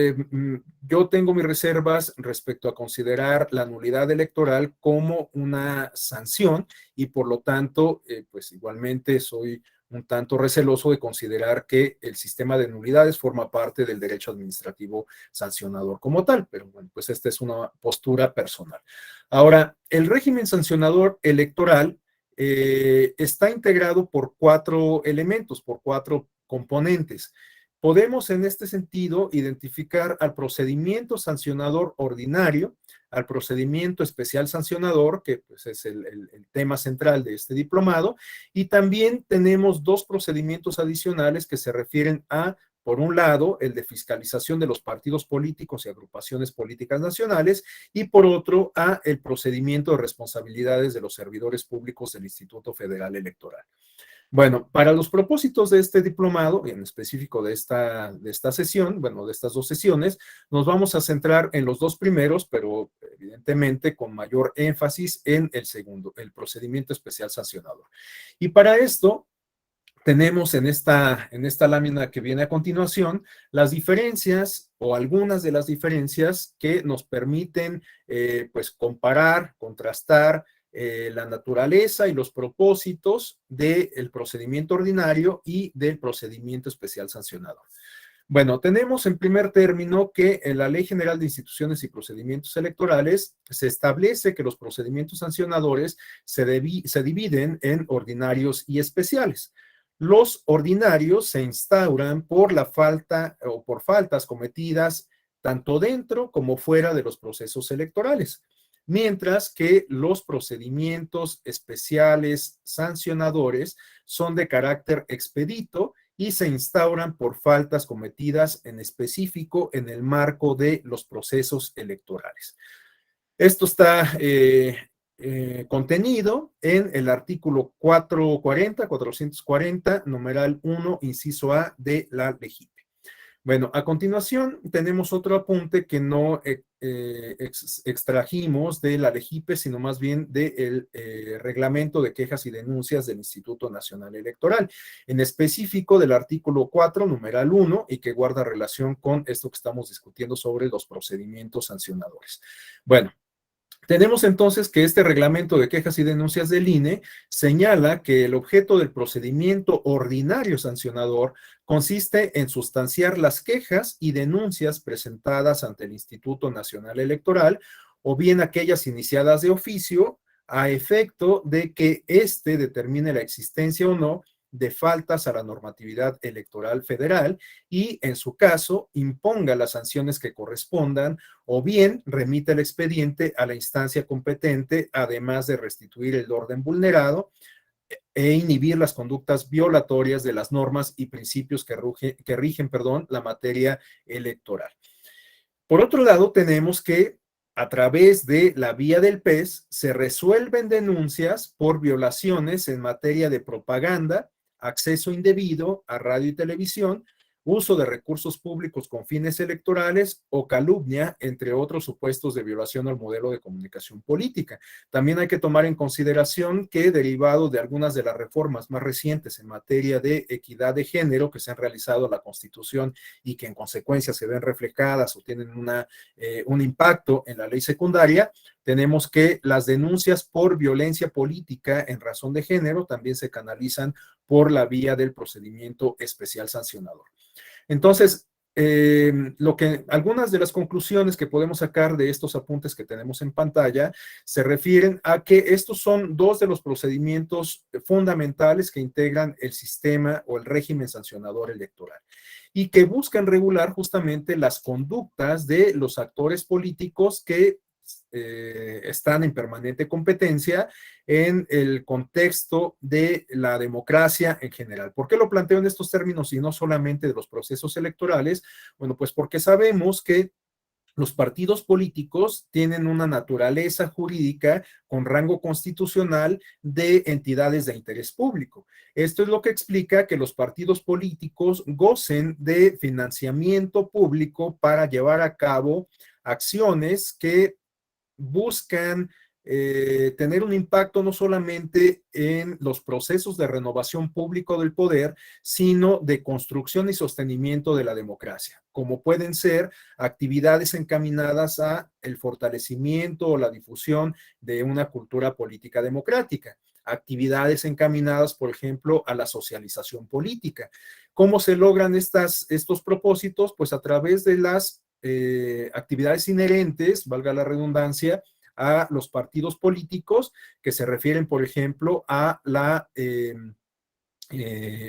yo tengo mis reservas respecto a considerar la nulidad electoral como una sanción y por lo tanto, pues igualmente soy un tanto receloso de considerar que el sistema de nulidades forma parte del derecho administrativo sancionador como tal, pero bueno, pues esta es una postura personal. Ahora, el régimen sancionador electoral está integrado por cuatro elementos, por cuatro componentes. Podemos en este sentido identificar al procedimiento sancionador ordinario, al procedimiento especial sancionador, que pues, es el tema central de este diplomado, y también tenemos dos procedimientos adicionales que se refieren a, por un lado, el de fiscalización de los partidos políticos y agrupaciones políticas nacionales, y por otro, a el procedimiento de responsabilidades de los servidores públicos del Instituto Federal Electoral. Bueno, para los propósitos de este diplomado, y en específico de esta sesión, bueno, de estas dos sesiones, nos vamos a centrar en los dos primeros, pero evidentemente con mayor énfasis en el segundo, el procedimiento especial sancionador. Y para esto, tenemos en esta lámina que viene a continuación las diferencias o algunas de las diferencias que nos permiten pues comparar, contrastar la naturaleza y los propósitos del procedimiento ordinario y del procedimiento especial sancionador. Bueno, tenemos en primer término que en la Ley General de Instituciones y Procedimientos Electorales se establece que los procedimientos sancionadores se dividen en ordinarios y especiales. Los ordinarios se instauran por la falta o por faltas cometidas tanto dentro como fuera de los procesos electorales, mientras que los procedimientos especiales sancionadores son de carácter expedito y se instauran por faltas cometidas en específico en el marco de los procesos electorales. Esto está contenido en el artículo 440, numeral 1, inciso A de la LEGIPE. Bueno, a continuación tenemos otro apunte que no extrajimos de la LEGIPE, sino más bien del reglamento de quejas y denuncias del Instituto Nacional Electoral, en específico del artículo 4, numeral 1, y que guarda relación con esto que estamos discutiendo sobre los procedimientos sancionadores. Bueno, tenemos entonces que este reglamento de quejas y denuncias del INE señala que el objeto del procedimiento ordinario sancionador consiste en sustanciar las quejas y denuncias presentadas ante el Instituto Nacional Electoral o bien aquellas iniciadas de oficio a efecto de que éste determine la existencia o no de faltas a la normatividad electoral federal y, en su caso, imponga las sanciones que correspondan o bien remite el expediente a la instancia competente, además de restituir el orden vulnerado e inhibir las conductas violatorias de las normas y principios que rigen la materia electoral. Por otro lado, tenemos que a través de la vía del PES se resuelven denuncias por violaciones en materia de propaganda, acceso indebido a radio y televisión, uso de recursos públicos con fines electorales o calumnia, entre otros supuestos de violación al modelo de comunicación política. También hay que tomar en consideración que, derivado de algunas de las reformas más recientes en materia de equidad de género que se han realizado a la Constitución y que en consecuencia se ven reflejadas o tienen un impacto en la ley secundaria, tenemos que las denuncias por violencia política en razón de género también se canalizan por la vía del procedimiento especial sancionador. Entonces, algunas de las conclusiones que podemos sacar de estos apuntes que tenemos en pantalla se refieren a que estos son dos de los procedimientos fundamentales que integran el sistema o el régimen sancionador electoral y que buscan regular justamente las conductas de los actores políticos que están en permanente competencia en el contexto de la democracia en general. ¿Por qué lo planteo en estos términos y no solamente de los procesos electorales? Bueno, pues porque sabemos que los partidos políticos tienen una naturaleza jurídica con rango constitucional de entidades de interés público. Esto es lo que explica que los partidos políticos gocen de financiamiento público para llevar a cabo acciones que buscan tener un impacto no solamente en los procesos de renovación público del poder, sino de construcción y sostenimiento de la democracia, como pueden ser actividades encaminadas a el fortalecimiento o la difusión de una cultura política democrática, actividades encaminadas, por ejemplo, a la socialización política. ¿Cómo se logran estos propósitos? Pues a través de las actividades inherentes, valga la redundancia, a los partidos políticos que se refieren, por ejemplo, a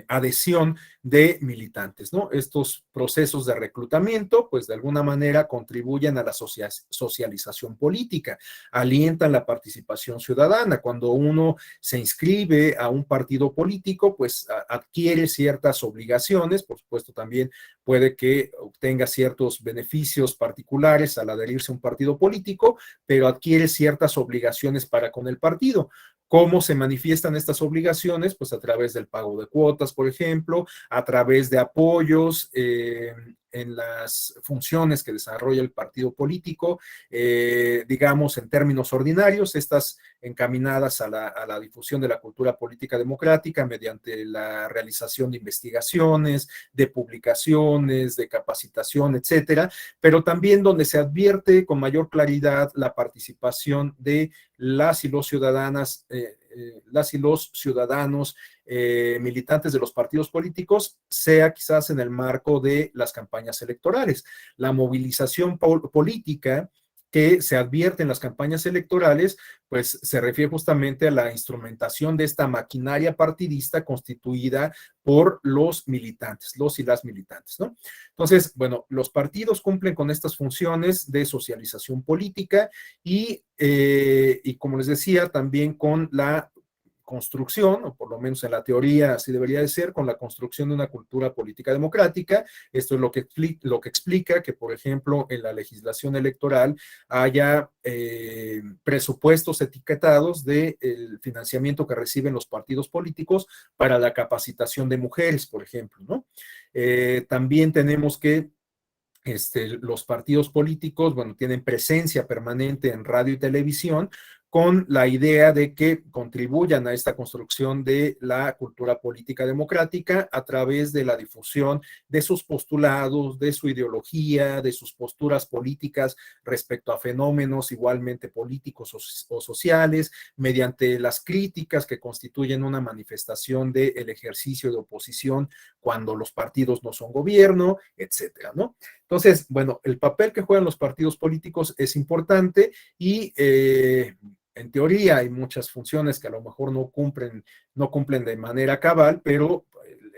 adhesión de militantes, ¿no? Estos procesos de reclutamiento, pues de alguna manera contribuyen a la socialización política, alientan la participación ciudadana. Cuando uno se inscribe a un partido político, pues adquiere ciertas obligaciones, por supuesto también puede que obtenga ciertos beneficios particulares al adherirse a un partido político, pero adquiere ciertas obligaciones para con el partido. ¿Cómo se manifiestan estas obligaciones? Pues a través del pago de cuotas, por ejemplo, a través de apoyos en las funciones que desarrolla el partido político, digamos en términos ordinarios, estas encaminadas a la difusión de la cultura política democrática mediante la realización de investigaciones, de publicaciones, de capacitación, etcétera, pero también donde se advierte con mayor claridad la participación de las y los ciudadanas, las y los ciudadanos militantes de los partidos políticos, sea quizás en el marco de las campañas electorales. La movilización política que se advierte en las campañas electorales, pues se refiere justamente a la instrumentación de esta maquinaria partidista constituida por los militantes, los y las militantes, ¿no? Entonces, bueno, los partidos cumplen con estas funciones de socialización política y como les decía, también con la construcción, o por lo menos en la teoría así debería de ser, con la construcción de una cultura política democrática. Esto es lo que explica que, por ejemplo, en la legislación electoral haya presupuestos etiquetados del financiamiento que reciben los partidos políticos para la capacitación de mujeres, por ejemplo, ¿no? También tenemos que los partidos políticos, bueno, tienen presencia permanente en radio y televisión con la idea de que contribuyan a esta construcción de la cultura política democrática a través de la difusión de sus postulados, de su ideología, de sus posturas políticas respecto a fenómenos igualmente políticos o sociales, mediante las críticas que constituyen una manifestación del ejercicio de oposición cuando los partidos no son gobierno, etcétera, ¿no? Entonces, bueno, el papel que juegan los partidos políticos es importante y en teoría hay muchas funciones que a lo mejor no cumplen de manera cabal, pero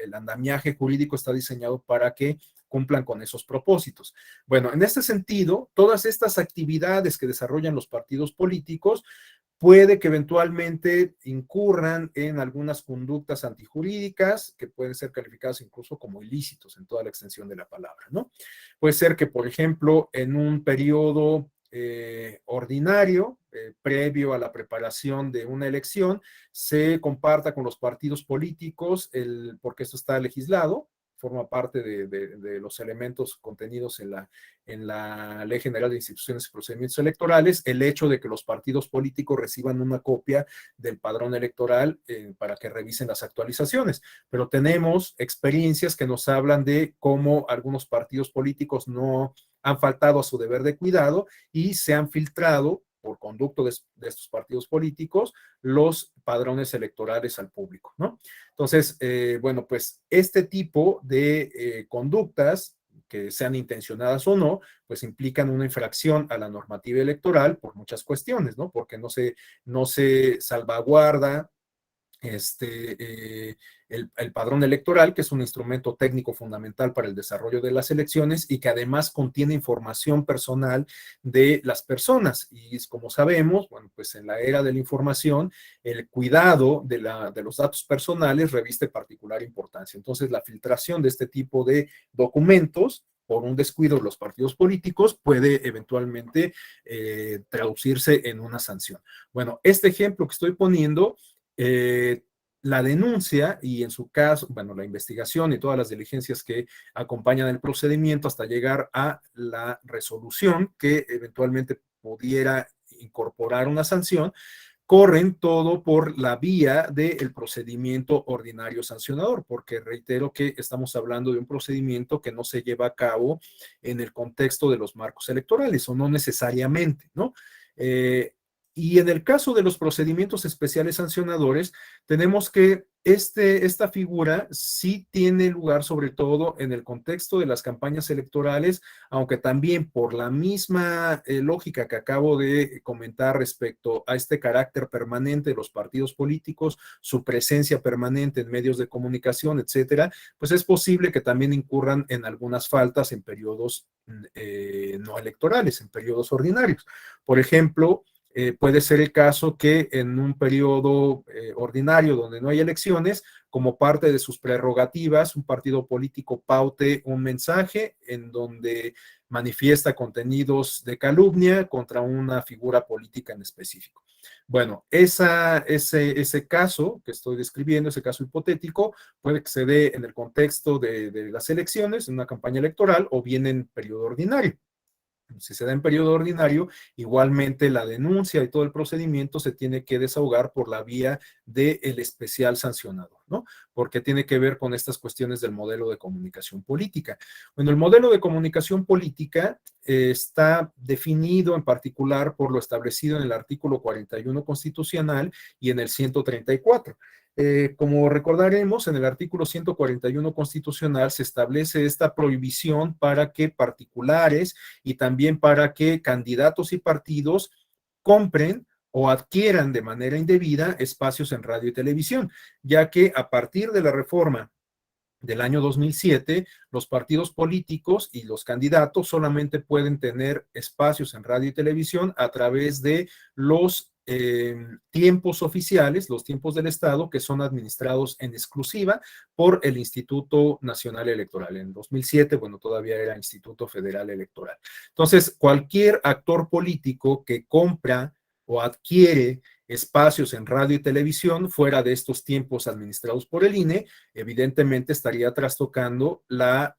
el andamiaje jurídico está diseñado para que cumplan con esos propósitos. Bueno, en este sentido, todas estas actividades que desarrollan los partidos políticos puede que eventualmente incurran en algunas conductas antijurídicas que pueden ser calificadas incluso como ilícitos en toda la extensión de la palabra, ¿no? Puede ser que, por ejemplo, en un periodo ordinario, previo a la preparación de una elección, se comparta con los partidos políticos, porque esto está legislado, forma parte de los elementos contenidos en la Ley General de Instituciones y Procedimientos Electorales, el hecho de que los partidos políticos reciban una copia del padrón electoral para que revisen las actualizaciones. Pero tenemos experiencias que nos hablan de cómo algunos partidos políticos no han faltado a su deber de cuidado y se han filtrado por conducto de estos partidos políticos los padrones electorales al público, ¿no? Entonces, bueno, pues este tipo de conductas, que sean intencionadas o no, pues implican una infracción a la normativa electoral por muchas cuestiones, ¿no? Porque no se salvaguarda el padrón electoral, que es un instrumento técnico fundamental para el desarrollo de las elecciones y que además contiene información personal de las personas. Y como sabemos, bueno, pues en la era de la información, el cuidado de los datos personales reviste particular importancia. Entonces, la filtración de este tipo de documentos por un descuido de los partidos políticos puede eventualmente traducirse en una sanción. Bueno, este ejemplo que estoy poniendo la denuncia y en su caso, bueno, la investigación y todas las diligencias que acompañan el procedimiento hasta llegar a la resolución que eventualmente pudiera incorporar una sanción, corren todo por la vía del procedimiento ordinario sancionador, porque reitero que estamos hablando de un procedimiento que no se lleva a cabo en el contexto de los marcos electorales, o no necesariamente, ¿no? Y en el caso de los procedimientos especiales sancionadores, tenemos que esta figura sí tiene lugar sobre todo en el contexto de las campañas electorales, aunque también por la misma lógica que acabo de comentar respecto a este carácter permanente de los partidos políticos, su presencia permanente en medios de comunicación, etcétera, pues es posible que también incurran en algunas faltas en periodos no electorales, en periodos ordinarios. Por ejemplo, puede ser el caso que en un periodo ordinario donde no hay elecciones, como parte de sus prerrogativas, un partido político paute un mensaje en donde manifiesta contenidos de calumnia contra una figura política en específico. Bueno, ese caso que estoy describiendo, ese caso hipotético, puede que se dé en el contexto de las elecciones, en una campaña electoral o bien en periodo ordinario. Si se da en periodo ordinario, igualmente la denuncia y todo el procedimiento se tiene que desahogar por la vía del especial sancionador, ¿no? Porque tiene que ver con estas cuestiones del modelo de comunicación política. Bueno, el modelo de comunicación política está definido en particular por lo establecido en el artículo 41 constitucional y en el 134. Como recordaremos, en el artículo 141 constitucional se establece esta prohibición para que particulares y también para que candidatos y partidos compren o adquieran de manera indebida espacios en radio y televisión, ya que a partir de la reforma del año 2007, los partidos políticos y los candidatos solamente pueden tener espacios en radio y televisión a través de los tiempos oficiales, los tiempos del Estado, que son administrados en exclusiva por el Instituto Nacional Electoral. En 2007, bueno, todavía era Instituto Federal Electoral. Entonces, cualquier actor político que compra o adquiere espacios en radio y televisión fuera de estos tiempos administrados por el INE, evidentemente estaría trastocando la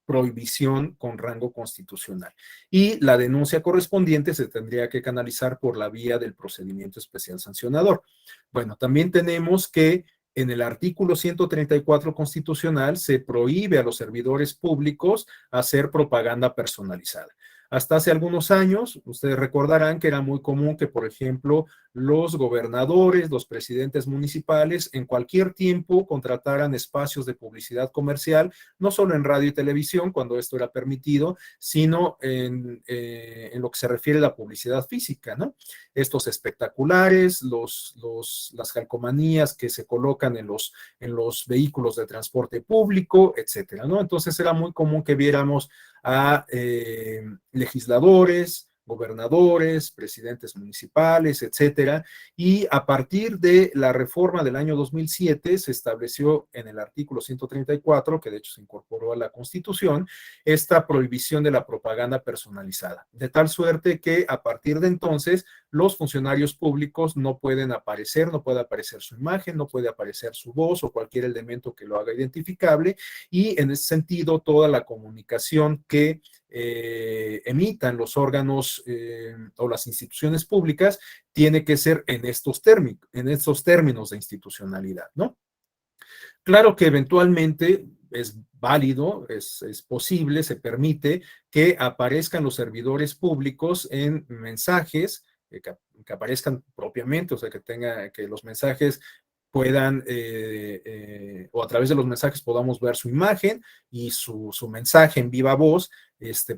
prohibición con rango constitucional. Y la denuncia correspondiente se tendría que canalizar por la vía del procedimiento especial sancionador. Bueno, también tenemos que en el artículo 134 constitucional se prohíbe a los servidores públicos hacer propaganda personalizada. Hasta hace algunos años, ustedes recordarán que era muy común que, por ejemplo, los gobernadores, los presidentes municipales, en cualquier tiempo contrataran espacios de publicidad comercial, no solo en radio y televisión, cuando esto era permitido, sino en lo que se refiere a la publicidad física, ¿no? Estos espectaculares, las calcomanías que se colocan en los vehículos de transporte público, etcétera, ¿no? Entonces era muy común que viéramos a legisladores, gobernadores, presidentes municipales, etcétera. Y a partir de la reforma del año 2007 se estableció en el artículo 134, que de hecho se incorporó a la Constitución, esta prohibición de la propaganda personalizada. De tal suerte que a partir de entonces los funcionarios públicos no pueden aparecer, no puede aparecer su imagen, no puede aparecer su voz o cualquier elemento que lo haga identificable, y en ese sentido toda la comunicación que emitan los órganos o las instituciones públicas tiene que ser en estos términos de institucionalidad, ¿no? Claro que eventualmente es válido, es posible, se permite que aparezcan los servidores públicos en mensajes, que aparezcan propiamente, o sea, que los mensajes puedan, o a través de los mensajes podamos ver su imagen y su mensaje en viva voz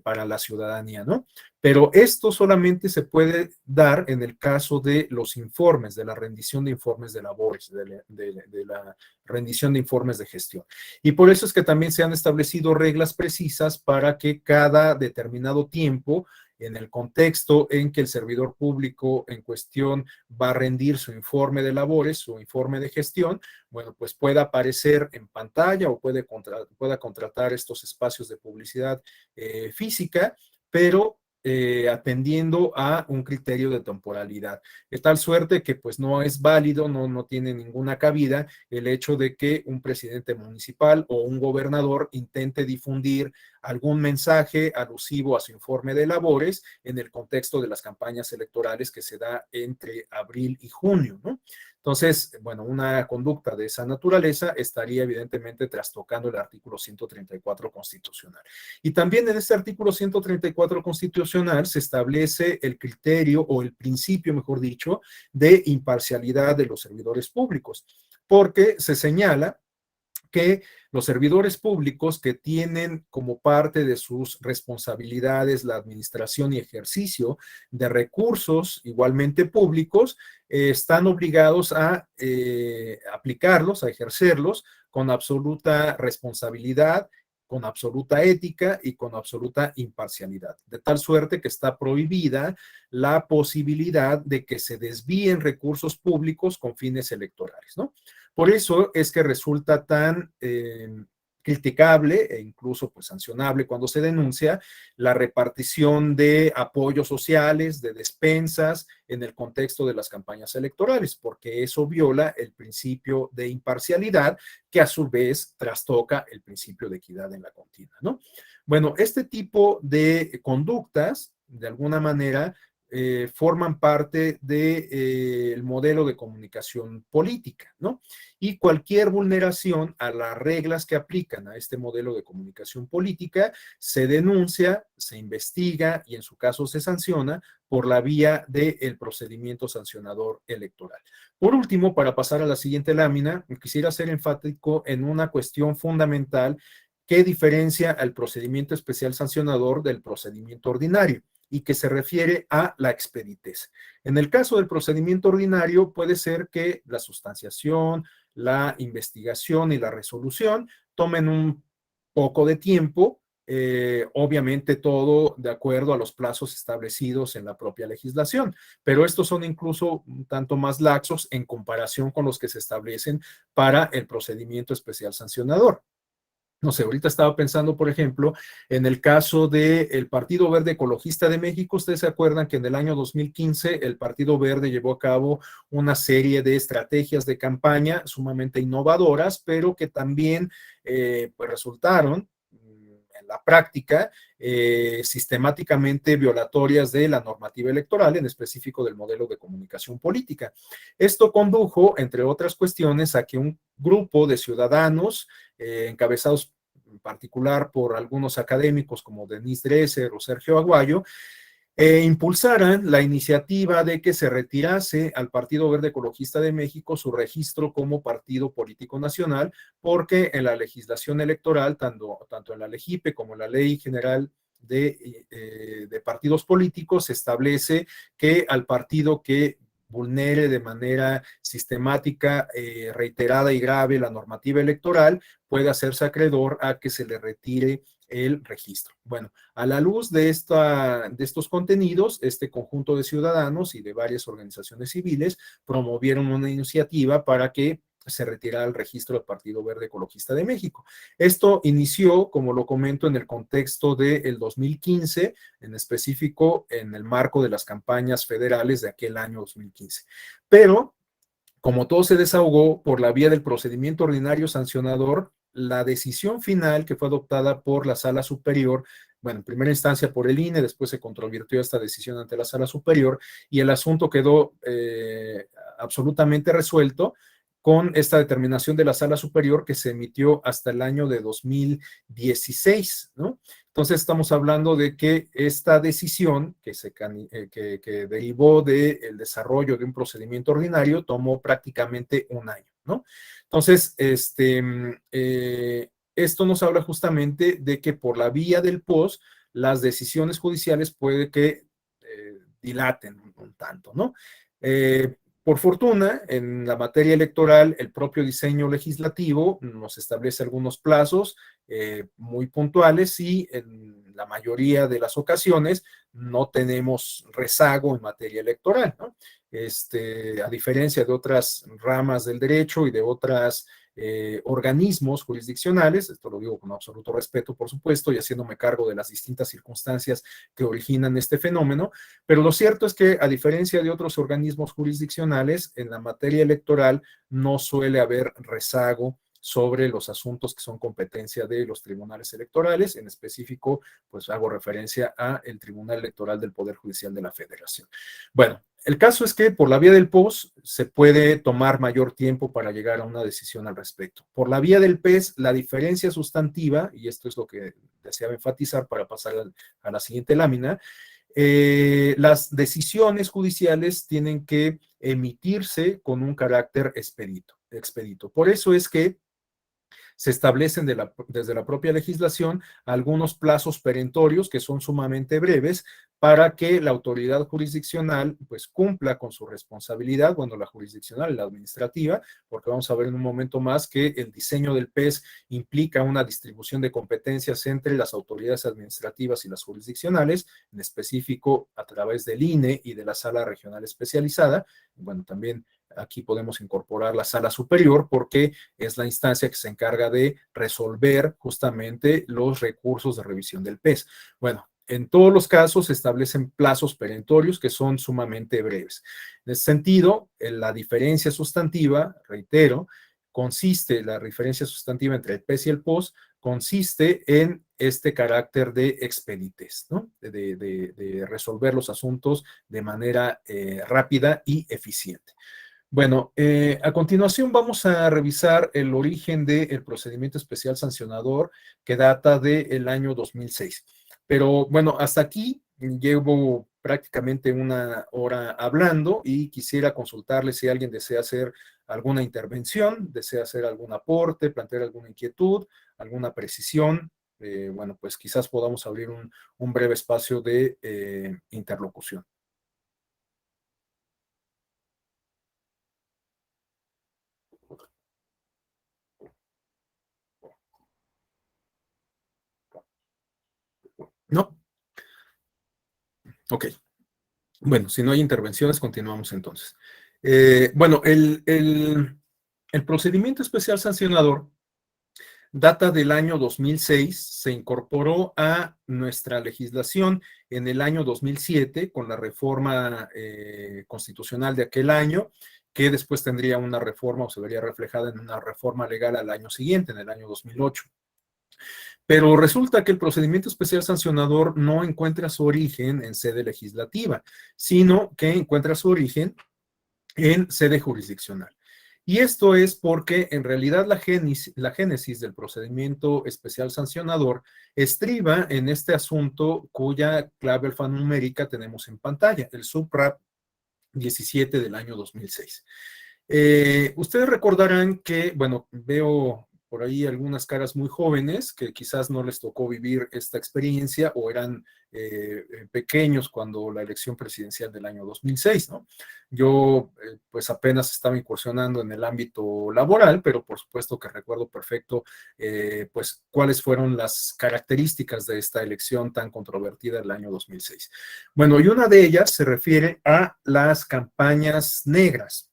para la ciudadanía, ¿no? Pero esto solamente se puede dar en el caso de los informes, de la rendición de informes de labores, de la rendición de informes de gestión. Y por eso es que también se han establecido reglas precisas para que cada determinado tiempo, en el contexto en que el servidor público en cuestión va a rendir su informe de labores, su informe de gestión, bueno, pues pueda aparecer en pantalla o pueda contratar estos espacios de publicidad física, pero atendiendo a un criterio de temporalidad, de tal suerte que pues no es válido, no tiene ninguna cabida el hecho de que un presidente municipal o un gobernador intente difundir algún mensaje alusivo a su informe de labores en el contexto de las campañas electorales que se da entre abril y junio, ¿no? Entonces, bueno, una conducta de esa naturaleza estaría evidentemente trastocando el artículo 134 constitucional. Y también en este artículo 134 constitucional se establece el criterio o el principio, mejor dicho, de imparcialidad de los servidores públicos, porque se señala que los servidores públicos que tienen como parte de sus responsabilidades la administración y ejercicio de recursos igualmente públicos, están obligados a aplicarlos, a ejercerlos con absoluta responsabilidad, con absoluta ética y con absoluta imparcialidad, de tal suerte que está prohibida la posibilidad de que se desvíen recursos públicos con fines electorales, ¿no? Por eso es que resulta tan criticable e incluso pues sancionable cuando se denuncia la repartición de apoyos sociales, de despensas en el contexto de las campañas electorales, porque eso viola el principio de imparcialidad que a su vez trastoca el principio de equidad en la contienda, ¿no? Bueno, este tipo de conductas, de alguna manera, forman parte del modelo de comunicación política, ¿no? Y cualquier vulneración a las reglas que aplican a este modelo de comunicación política se denuncia, se investiga y en su caso se sanciona por la vía del procedimiento sancionador electoral. Por último, para pasar a la siguiente lámina, quisiera ser enfático en una cuestión fundamental que diferencia al procedimiento especial sancionador del procedimiento ordinario y que se refiere a la expeditez. En el caso del procedimiento ordinario, puede ser que la sustanciación, la investigación y la resolución tomen un poco de tiempo, obviamente todo de acuerdo a los plazos establecidos en la propia legislación, pero estos son incluso un tanto más laxos en comparación con los que se establecen para el procedimiento especial sancionador. No sé, ahorita estaba pensando, por ejemplo, en el caso del Partido Verde Ecologista de México. Ustedes se acuerdan que en el año 2015 el Partido Verde llevó a cabo una serie de estrategias de campaña sumamente innovadoras, pero que también pues resultaron en la práctica sistemáticamente violatorias de la normativa electoral, en específico del modelo de comunicación política. Esto condujo, entre otras cuestiones, a que un grupo de ciudadanos encabezados en particular por algunos académicos como Denise Dresser o Sergio Aguayo, impulsaran la iniciativa de que se retirase al Partido Verde Ecologista de México su registro como partido político nacional, porque en la legislación electoral, tanto en la LEGIPE como en la Ley General de Partidos Políticos, se establece que al partido que vulnere de manera sistemática, reiterada y grave la normativa electoral, puede hacerse acreedor a que se le retire el registro. Bueno, a la luz de estos contenidos, este conjunto de ciudadanos y de varias organizaciones civiles promovieron una iniciativa para que se retirara el registro del Partido Verde Ecologista de México. Esto inició, como lo comento, en el contexto del 2015, en específico en el marco de las campañas federales de aquel año 2015. Pero, como todo se desahogó por la vía del procedimiento ordinario sancionador, la decisión final que fue adoptada por la Sala Superior, bueno, en primera instancia por el INE, después se controvirtió esta decisión ante la Sala Superior y el asunto quedó absolutamente resuelto con esta determinación de la Sala Superior que se emitió hasta el año de 2016, ¿no? Entonces estamos hablando de que esta decisión que derivó del desarrollo de un procedimiento ordinario tomó prácticamente un año, ¿no? Entonces, esto nos habla justamente de que por la vía del POS, las decisiones judiciales puede que dilaten un tanto, ¿no? Por fortuna, en la materia electoral, el propio diseño legislativo nos establece algunos plazos muy puntuales y en la mayoría de las ocasiones no tenemos rezago en materia electoral, ¿no? A diferencia de otras ramas del derecho y de otras organismos jurisdiccionales, esto lo digo con absoluto respeto, por supuesto, y haciéndome cargo de las distintas circunstancias que originan este fenómeno, pero lo cierto es que, a diferencia de otros organismos jurisdiccionales, en la materia electoral no suele haber rezago sobre los asuntos que son competencia de los tribunales electorales. En específico, pues hago referencia al Tribunal Electoral del Poder Judicial de la Federación. Bueno, el caso es que por la vía del POS se puede tomar mayor tiempo para llegar a una decisión al respecto. Por la vía del PES, la diferencia sustantiva, y esto es lo que deseaba enfatizar para pasar a la siguiente lámina, las decisiones judiciales tienen que emitirse con un carácter expedito. Por eso es que se establecen desde la propia legislación algunos plazos perentorios que son sumamente breves para que la autoridad jurisdiccional pues cumpla con su responsabilidad, bueno, la jurisdiccional, la administrativa, porque vamos a ver en un momento más que el diseño del PES implica una distribución de competencias entre las autoridades administrativas y las jurisdiccionales, en específico a través del INE y de la Sala Regional Especializada. Bueno, también aquí podemos incorporar la Sala Superior porque es la instancia que se encarga de resolver justamente los recursos de revisión del PES. Bueno, en todos los casos se establecen plazos perentorios que son sumamente breves. En ese sentido, la diferencia sustantiva, reitero, la diferencia sustantiva entre el PES y el POS consiste en este carácter de expeditez, ¿no? De resolver los asuntos de manera rápida y eficiente. Bueno, a continuación vamos a revisar el origen del procedimiento especial sancionador que data del año 2006. Pero bueno, hasta aquí llevo prácticamente una hora hablando y quisiera consultarle si alguien desea hacer alguna intervención, desea hacer algún aporte, plantear alguna inquietud, alguna precisión. Bueno, pues quizás podamos abrir un breve espacio de interlocución. ¿No? Ok. Bueno, si no hay intervenciones, continuamos entonces. Bueno, el procedimiento especial sancionador data del año 2006, se incorporó a nuestra legislación en el año 2007 con la reforma constitucional de aquel año, que después tendría una reforma o se vería reflejada en una reforma legal al año siguiente, en el año 2008. Pero resulta que el procedimiento especial sancionador no encuentra su origen en sede legislativa, sino que encuentra su origen en sede jurisdiccional. Y esto es porque en realidad la génesis del procedimiento especial sancionador estriba en este asunto cuya clave alfanumérica tenemos en pantalla, el SUPRAP 17 del año 2006. Ustedes recordarán que, bueno, veo por ahí algunas caras muy jóvenes que quizás no les tocó vivir esta experiencia o eran pequeños cuando la elección presidencial del año 2006, ¿no? Yo pues apenas estaba incursionando en el ámbito laboral, pero por supuesto que recuerdo perfecto pues cuáles fueron las características de esta elección tan controvertida del año 2006. Bueno, y una de ellas se refiere a las campañas negras.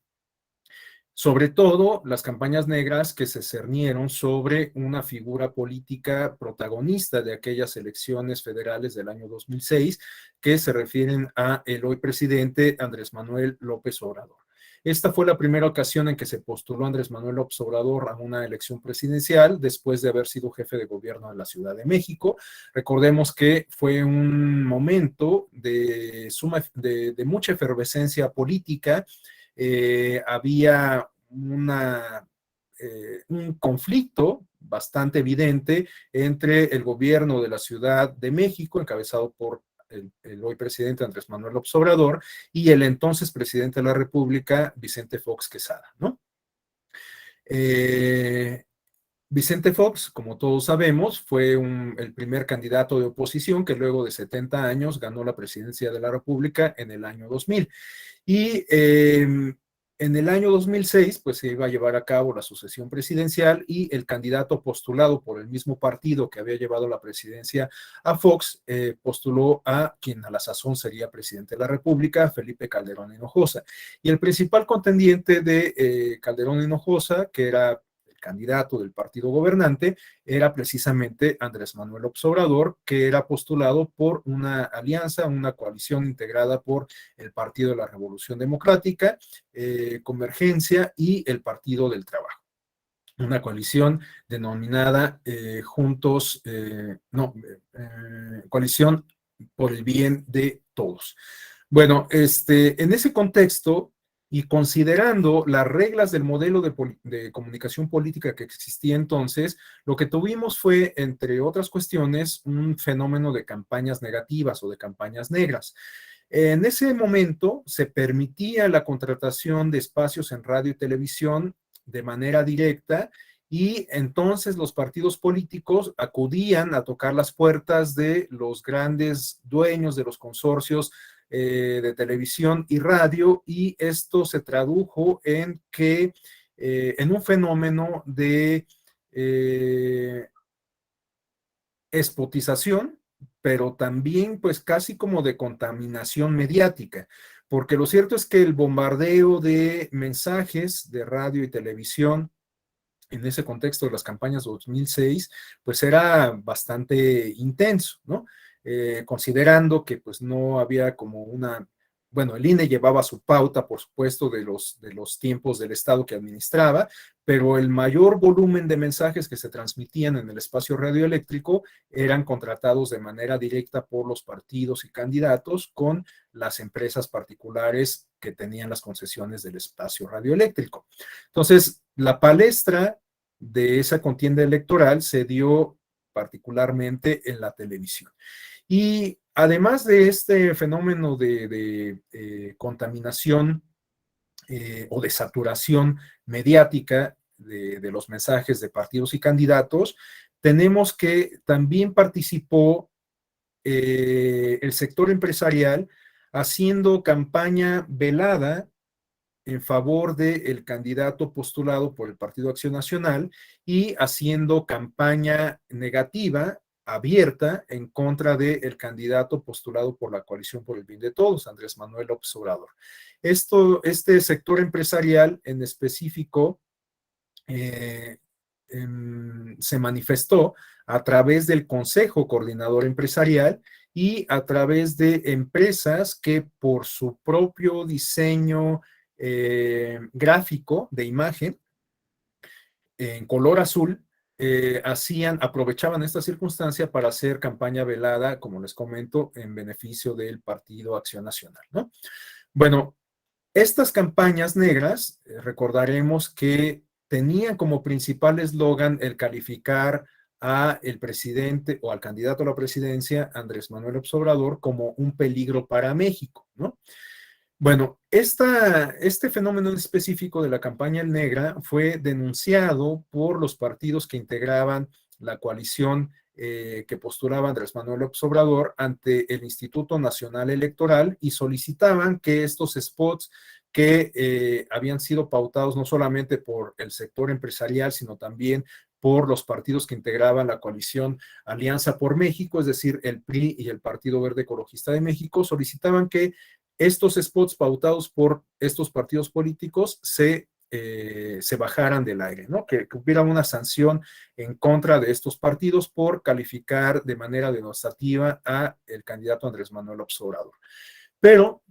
Sobre todo las campañas negras que se cernieron sobre una figura política protagonista de aquellas elecciones federales del año 2006, que se refieren a el hoy presidente Andrés Manuel López Obrador. Esta fue la primera ocasión en que se postuló Andrés Manuel López Obrador a una elección presidencial después de haber sido jefe de gobierno de la Ciudad de México. Recordemos que fue un momento de mucha efervescencia política. Había un conflicto bastante evidente entre el gobierno de la Ciudad de México, encabezado por el hoy presidente Andrés Manuel López Obrador, y el entonces presidente de la República, Vicente Fox Quesada, ¿no? Vicente Fox, como todos sabemos, fue el primer candidato de oposición que luego de 70 años ganó la presidencia de la República en el año 2000. Y en el año 2006, pues se iba a llevar a cabo la sucesión presidencial y el candidato postulado por el mismo partido que había llevado la presidencia a Fox, postuló a quien a la sazón sería presidente de la República, Felipe Calderón Hinojosa. Y el principal contendiente de Calderón Hinojosa, que era candidato del partido gobernante, era precisamente Andrés Manuel López Obrador, que era postulado por una alianza, una coalición integrada por el Partido de la Revolución Democrática, Convergencia y el Partido del Trabajo. una coalición denominada Coalición por el Bien de Todos. Bueno, en ese contexto y considerando las reglas del modelo de comunicación política que existía entonces, lo que tuvimos fue, entre otras cuestiones, un fenómeno de campañas negativas o de campañas negras. En ese momento se permitía la contratación de espacios en radio y televisión de manera directa, y entonces los partidos políticos acudían a tocar las puertas de los grandes dueños de los consorcios de televisión y radio, y esto se tradujo en un fenómeno de espotización, pero también pues casi como de contaminación mediática, porque lo cierto es que el bombardeo de mensajes de radio y televisión en ese contexto de las campañas de 2006, pues era bastante intenso, ¿no? Considerando que pues no había como bueno, el INE llevaba su pauta, por supuesto, de los tiempos del Estado que administraba, pero el mayor volumen de mensajes que se transmitían en el espacio radioeléctrico eran contratados de manera directa por los partidos y candidatos con las empresas particulares que tenían las concesiones del espacio radioeléctrico. Entonces, la palestra de esa contienda electoral se dio particularmente en la televisión. Y además de este fenómeno de contaminación o de saturación mediática de los mensajes de partidos y candidatos, tenemos que también participó el sector empresarial haciendo campaña velada en favor del candidato postulado por el Partido Acción Nacional y haciendo campaña negativa, abierta, en contra del candidato postulado por la Coalición por el Bien de Todos, Andrés Manuel López Obrador. Este sector empresarial en específico eh, se manifestó a través del Consejo Coordinador Empresarial y a través de empresas que por su propio diseño gráfico de imagen en color azul, aprovechaban esta circunstancia para hacer campaña velada, como les comento, en beneficio del Partido Acción Nacional, ¿no? Bueno, estas campañas negras, recordaremos que tenían como principal eslogan el calificar a el presidente o al candidato a la presidencia, Andrés Manuel López Obrador, como un peligro para México, ¿no? Bueno, este fenómeno específico de la campaña negra fue denunciado por los partidos que integraban la coalición que postulaba Andrés Manuel López Obrador ante el Instituto Nacional Electoral, y solicitaban que estos spots que habían sido pautados no solamente por el sector empresarial, sino también por los partidos que integraban la coalición Alianza por México, es decir, el PRI y el Partido Verde Ecologista de México, solicitaban que estos spots pautados por estos partidos políticos se bajaran del aire, ¿no? Que hubiera una sanción en contra de estos partidos por calificar de manera denostativa a el candidato Andrés Manuel López Obrador. Pero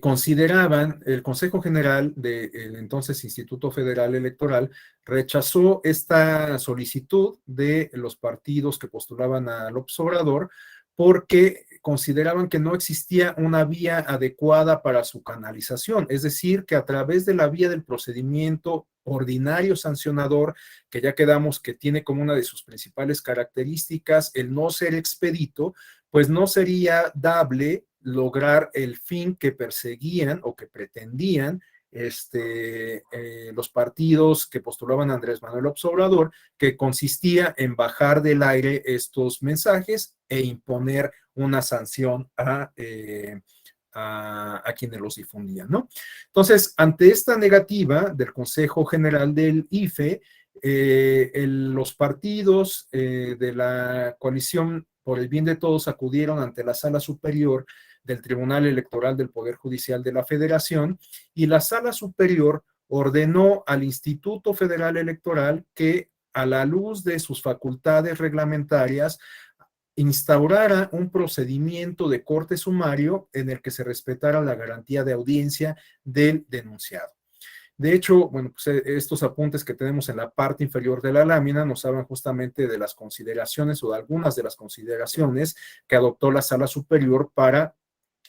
consideraban, el Consejo General del entonces Instituto Federal Electoral rechazó esta solicitud de los partidos que postulaban a López Obrador, porque consideraban que no existía una vía adecuada para su canalización, es decir, que a través de la vía del procedimiento ordinario sancionador, que ya quedamos que tiene como una de sus principales características el no ser expedito, pues no sería dable lograr el fin que perseguían o que pretendían los partidos que postulaban a Andrés Manuel López Obrador, que consistía en bajar del aire estos mensajes e imponer una sanción a quienes los difundían, ¿no? Entonces, ante esta negativa del Consejo General del IFE, los partidos de la coalición por el bien de todos acudieron ante la Sala Superior del Tribunal Electoral del Poder Judicial de la Federación, y la Sala Superior ordenó al Instituto Federal Electoral que, a la luz de sus facultades reglamentarias, instaurara un procedimiento de corte sumario en el que se respetara la garantía de audiencia del denunciado. De hecho, bueno, pues estos apuntes que tenemos en la parte inferior de la lámina nos hablan justamente de las consideraciones o de algunas de las consideraciones que adoptó la Sala Superior para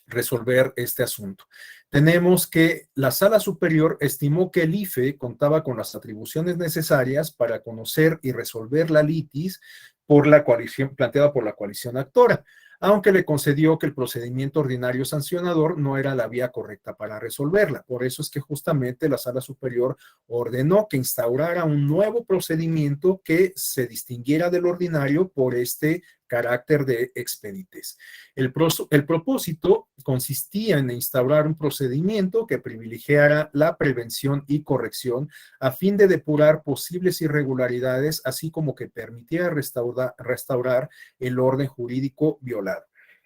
resolver este asunto. Tenemos que la Sala Superior estimó que el IFE contaba con las atribuciones necesarias para conocer y resolver la litis por la coalición planteada por la coalición actora, aunque le concedió que el procedimiento ordinario sancionador no era la vía correcta para resolverla. Por eso es que justamente la Sala Superior ordenó que instaurara un nuevo procedimiento que se distinguiera del ordinario por este carácter de expedites. El propósito consistía en instaurar un procedimiento que privilegiara la prevención y corrección a fin de depurar posibles irregularidades, así como que permitiera restaurar el orden jurídico violado.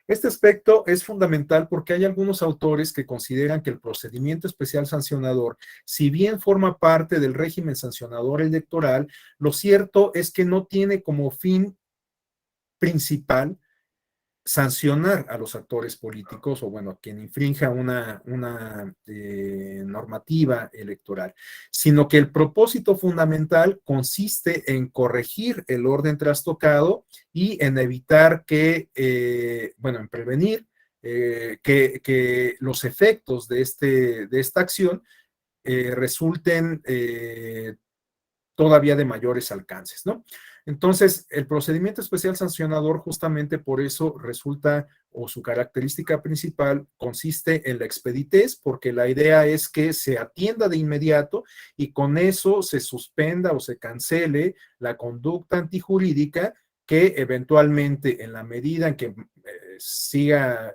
Este aspecto es fundamental porque hay algunos autores que consideran que el procedimiento especial sancionador, si bien forma parte del régimen sancionador electoral, lo cierto es que no tiene como fin principal sancionar a los actores políticos o, bueno, quien infrinja una normativa electoral, sino que el propósito fundamental consiste en corregir el orden trastocado y en evitar bueno, en prevenir que los efectos de esta acción resulten todavía de mayores alcances, ¿no? Entonces, el procedimiento especial sancionador justamente por eso resulta, o su característica principal consiste en la expeditez, porque la idea es que se atienda de inmediato y con eso se suspenda o se cancele la conducta antijurídica que eventualmente, en la medida en que siga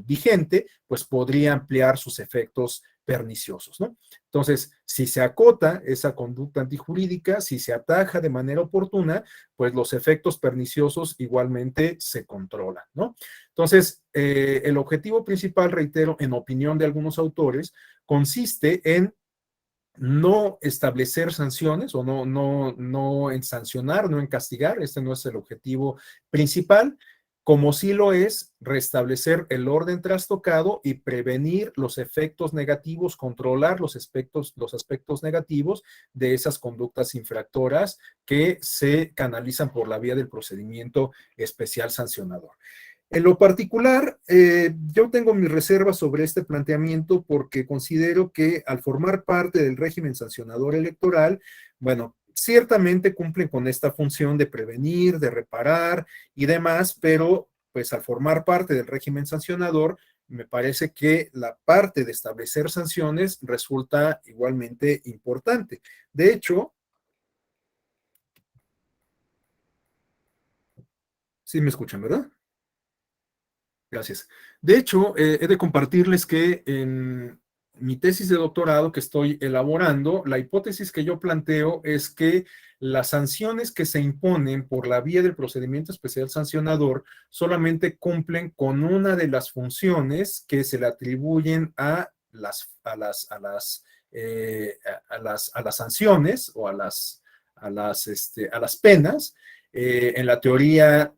vigente, pues podría ampliar sus efectos perniciosos, ¿no? Entonces, si se acota esa conducta antijurídica, si se ataja de manera oportuna, pues los efectos perniciosos igualmente se controlan, ¿no? Entonces, el objetivo principal, reitero, en opinión de algunos autores, consiste en no establecer sanciones o no en sancionar, no en castigar, este no es el objetivo principal, como sí lo es restablecer el orden trastocado y prevenir los efectos negativos, controlar los aspectos negativos de esas conductas infractoras que se canalizan por la vía del procedimiento especial sancionador. En lo particular, yo tengo mis reservas sobre este planteamiento porque considero que al formar parte del régimen sancionador electoral, bueno, ciertamente cumplen con esta función de prevenir, de reparar y demás, pero pues al formar parte del régimen sancionador, me parece que la parte de establecer sanciones resulta igualmente importante. De hecho, sí me escuchan, ¿verdad? Gracias. De hecho, he de compartirles que en mi tesis de doctorado que estoy elaborando, la hipótesis que yo planteo es que las sanciones que se imponen por la vía del procedimiento especial sancionador solamente cumplen con una de las funciones que se le atribuyen a las sanciones o a las penas en la teoría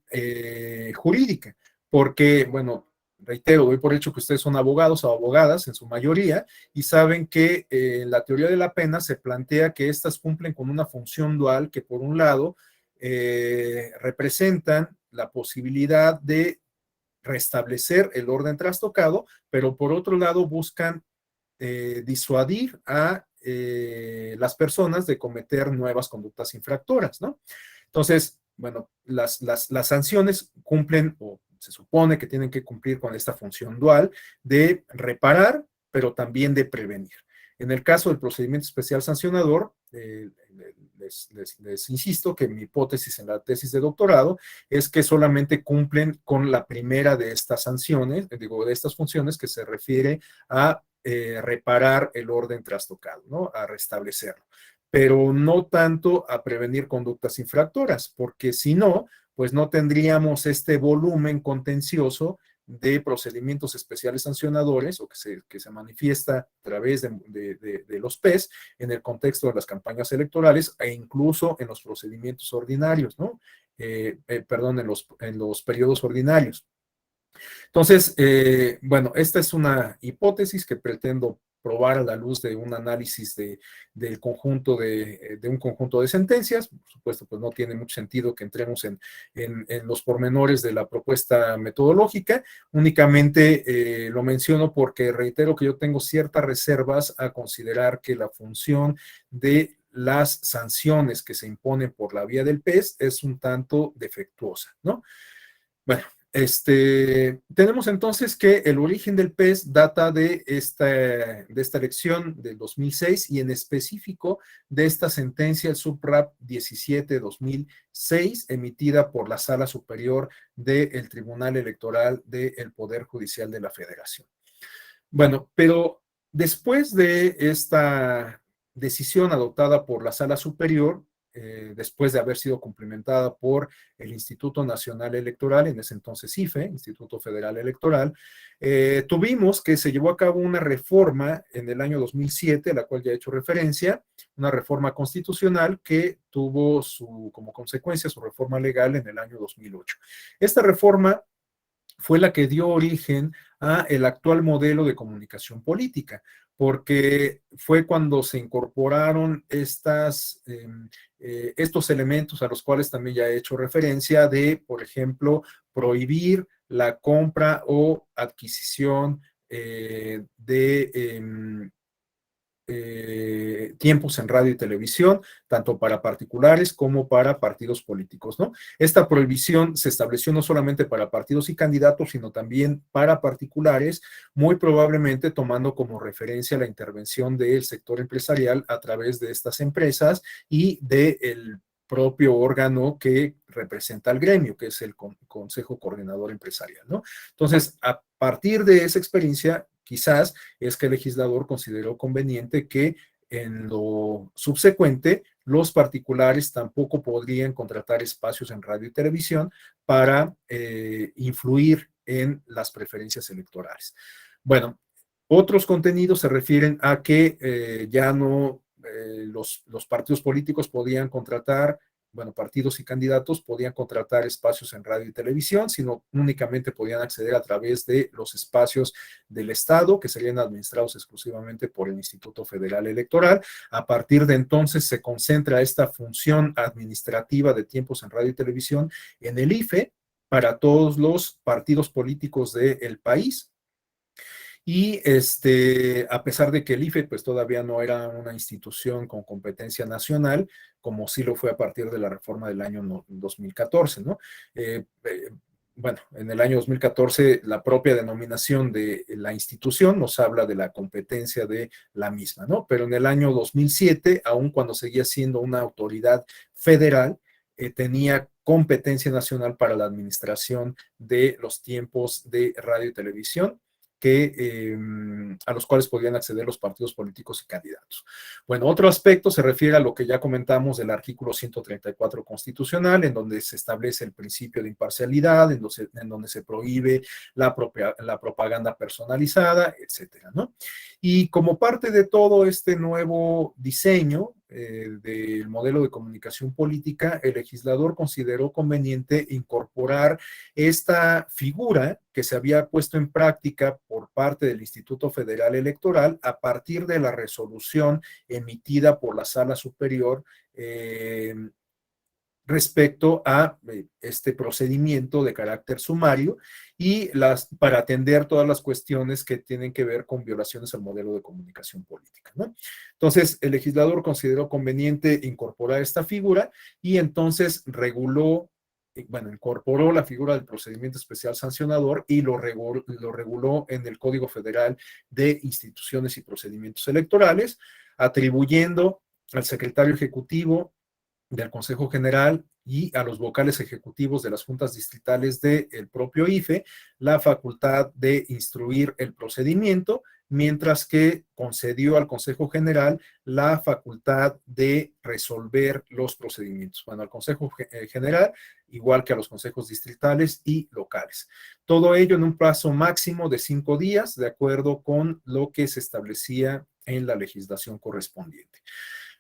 jurídica porque, bueno, reitero, doy por hecho que ustedes son abogados o abogadas en su mayoría y saben que en la teoría de la pena se plantea que éstas cumplen con una función dual que por un lado representan la posibilidad de restablecer el orden trastocado, pero por otro lado buscan disuadir a las personas de cometer nuevas conductas infractoras, ¿no? Entonces, bueno, las sanciones cumplen o se supone que tienen que cumplir con esta función dual de reparar, pero también de prevenir. En el caso del procedimiento especial sancionador, les insisto que mi hipótesis en la tesis de doctorado es que solamente cumplen con la primera de estas sanciones, digo, de estas funciones que se refiere a reparar el orden trastocado, ¿no? A restablecerlo, pero no tanto a prevenir conductas infractoras, porque si no, pues no tendríamos este volumen contencioso de procedimientos especiales sancionadores o que se manifiesta a través de los PES en el contexto de las campañas electorales e incluso en los procedimientos ordinarios, ¿no? Perdón, en los periodos ordinarios. Entonces, bueno, esta es una hipótesis que pretendo probar a la luz de un análisis del conjunto de un conjunto de sentencias. Por supuesto, pues no tiene mucho sentido que entremos en los pormenores de la propuesta metodológica. Únicamente lo menciono porque reitero que yo tengo ciertas reservas a considerar que la función de las sanciones que se imponen por la vía del PES es un tanto defectuosa, ¿no? Bueno, tenemos entonces que el origen del PES data de esta elección del 2006 y en específico de esta sentencia, el SUPRAP 17-2006, emitida por la Sala Superior del Tribunal Electoral del Poder Judicial de la Federación. Bueno, pero después de esta decisión adoptada por la Sala Superior, después de haber sido cumplimentada por el Instituto Nacional Electoral, en ese entonces IFE, Instituto Federal Electoral, tuvimos que se llevó a cabo una reforma en el año 2007, a la cual ya he hecho referencia, una reforma constitucional que tuvo como consecuencia su reforma legal en el año 2008. Esta reforma fue la que dio origen a el actual modelo de comunicación política, porque fue cuando se incorporaron estos elementos a los cuales también ya he hecho referencia de, por ejemplo, prohibir la compra o adquisición de tiempos en radio y televisión, tanto para particulares como para partidos políticos, ¿no? Esta prohibición se estableció no solamente para partidos y candidatos, sino también para particulares, muy probablemente tomando como referencia la intervención del sector empresarial a través de estas empresas y del propio órgano que representa al gremio, que es el Consejo Coordinador Empresarial, ¿no? Entonces, a partir de esa experiencia, quizás es que el legislador consideró conveniente que en lo subsecuente los particulares tampoco podrían contratar espacios en radio y televisión para influir en las preferencias electorales. Bueno, otros contenidos se refieren a que ya no los partidos políticos podían contratar, bueno, partidos y candidatos podían contratar espacios en radio y televisión, sino únicamente podían acceder a través de los espacios del Estado, que serían administrados exclusivamente por el Instituto Federal Electoral. A partir de entonces se concentra esta función administrativa de tiempos en radio y televisión en el IFE para todos los partidos políticos del país. Y a pesar de que el IFE pues todavía no era una institución con competencia nacional, como sí lo fue a partir de la reforma del año 2014, ¿no? Bueno, en el año 2014 la propia denominación de la institución nos habla de la competencia de la misma, ¿no? Pero en el año 2007, aun cuando seguía siendo una autoridad federal, tenía competencia nacional para la administración de los tiempos de radio y televisión a los cuales podían acceder los partidos políticos y candidatos. Bueno, otro aspecto se refiere a lo que ya comentamos del artículo 134 constitucional, en donde se establece el principio de imparcialidad, en donde se prohíbe la propaganda personalizada, etcétera, ¿no? Y como parte de todo este nuevo diseño del modelo de comunicación política, el legislador consideró conveniente incorporar esta figura que se había puesto en práctica por parte del Instituto Federal Electoral a partir de la resolución emitida por la Sala Superior respecto a este procedimiento de carácter sumario y para atender todas las cuestiones que tienen que ver con violaciones al modelo de comunicación política, ¿no? Entonces, el legislador consideró conveniente incorporar esta figura y entonces incorporó la figura del procedimiento especial sancionador y lo reguló en el Código Federal de Instituciones y Procedimientos Electorales, atribuyendo al secretario ejecutivo del Consejo General y a los vocales ejecutivos de las juntas distritales del propio IFE la facultad de instruir el procedimiento, mientras que concedió al Consejo General la facultad de resolver los procedimientos. Bueno, al Consejo General, igual que a los consejos distritales y locales. Todo ello en un plazo máximo de 5 días, de acuerdo con lo que se establecía en la legislación correspondiente.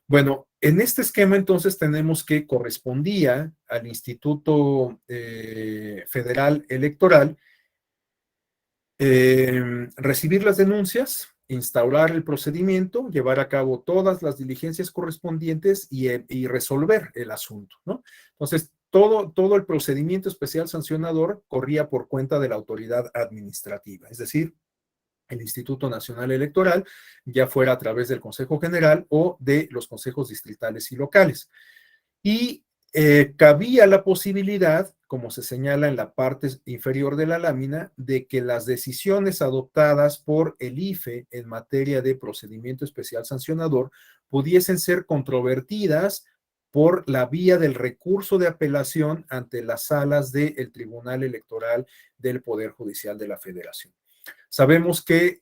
Bueno, en este esquema entonces tenemos que correspondía al Instituto Federal Electoral recibir las denuncias instaurar el procedimiento, llevar a cabo todas las diligencias correspondientes y resolver el asunto, ¿no? Entonces, todo el procedimiento especial sancionador corría por cuenta de la autoridad administrativa, es decir, el Instituto Nacional Electoral, ya fuera a través del Consejo General o de los consejos distritales y locales. Y cabía la posibilidad, como se señala en la parte inferior de la lámina, de que las decisiones adoptadas por el IFE en materia de procedimiento especial sancionador pudiesen ser controvertidas por la vía del recurso de apelación ante las salas del Tribunal Electoral del Poder Judicial de la Federación. Sabemos que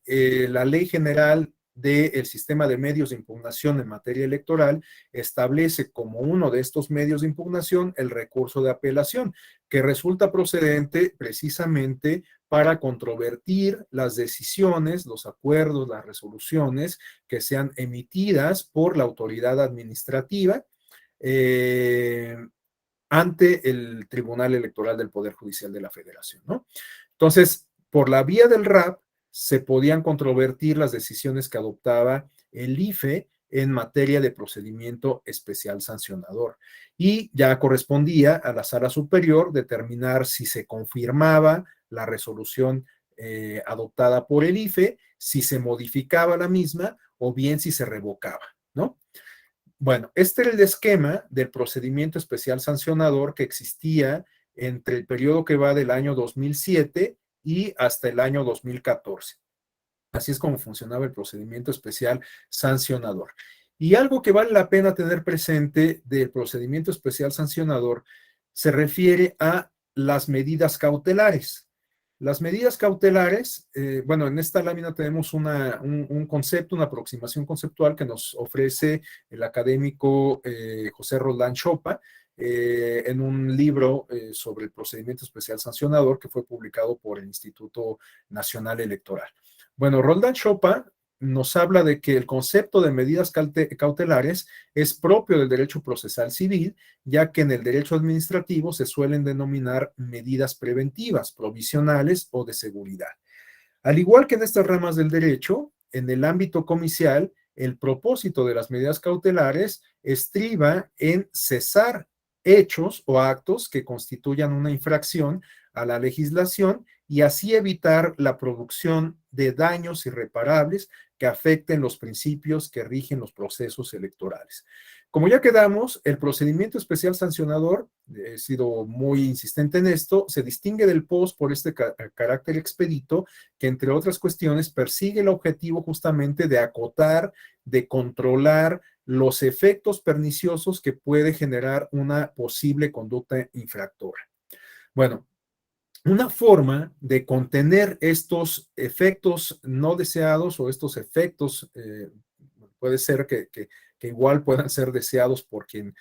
la Ley General del Sistema de Medios de Impugnación en materia electoral establece como uno de estos medios de impugnación el recurso de apelación, que resulta procedente precisamente para controvertir las decisiones, los acuerdos, las resoluciones que sean emitidas por la autoridad administrativa ante el Tribunal Electoral del Poder Judicial de la Federación, ¿no? Entonces, por la vía del RAP se podían controvertir las decisiones que adoptaba el IFE en materia de procedimiento especial sancionador. Y ya correspondía a la sala superior determinar si se confirmaba la resolución adoptada por el IFE, si se modificaba la misma o bien si se revocaba, ¿no? Bueno, este era el esquema del procedimiento especial sancionador que existía entre el periodo que va del año 2007 y hasta el año 2014. Así es como funcionaba el procedimiento especial sancionador. Y algo que vale la pena tener presente del procedimiento especial sancionador se refiere a las medidas cautelares. Las medidas cautelares, bueno, en esta lámina tenemos un concepto, una aproximación conceptual que nos ofrece el académico José Roldán Chopa en un libro sobre el procedimiento especial sancionador que fue publicado por el Instituto Nacional Electoral. Bueno, Roldán Chopa nos habla de que el concepto de medidas cautelares es propio del derecho procesal civil, ya que en el derecho administrativo se suelen denominar medidas preventivas, provisionales o de seguridad. Al igual que en estas ramas del derecho, en el ámbito comicial, el propósito de las medidas cautelares estriba en cesar hechos o actos que constituyan una infracción a la legislación y así evitar la producción de daños irreparables que afecten los principios que rigen los procesos electorales. Como ya quedamos, el procedimiento especial sancionador, he sido muy insistente en esto, se distingue del POS por este carácter expedito que, entre otras cuestiones, persigue el objetivo justamente de acotar, de controlar los efectos perniciosos que puede generar una posible conducta infractora. Bueno, una forma de contener estos efectos no deseados o estos efectos, puede ser que igual puedan ser deseados por quien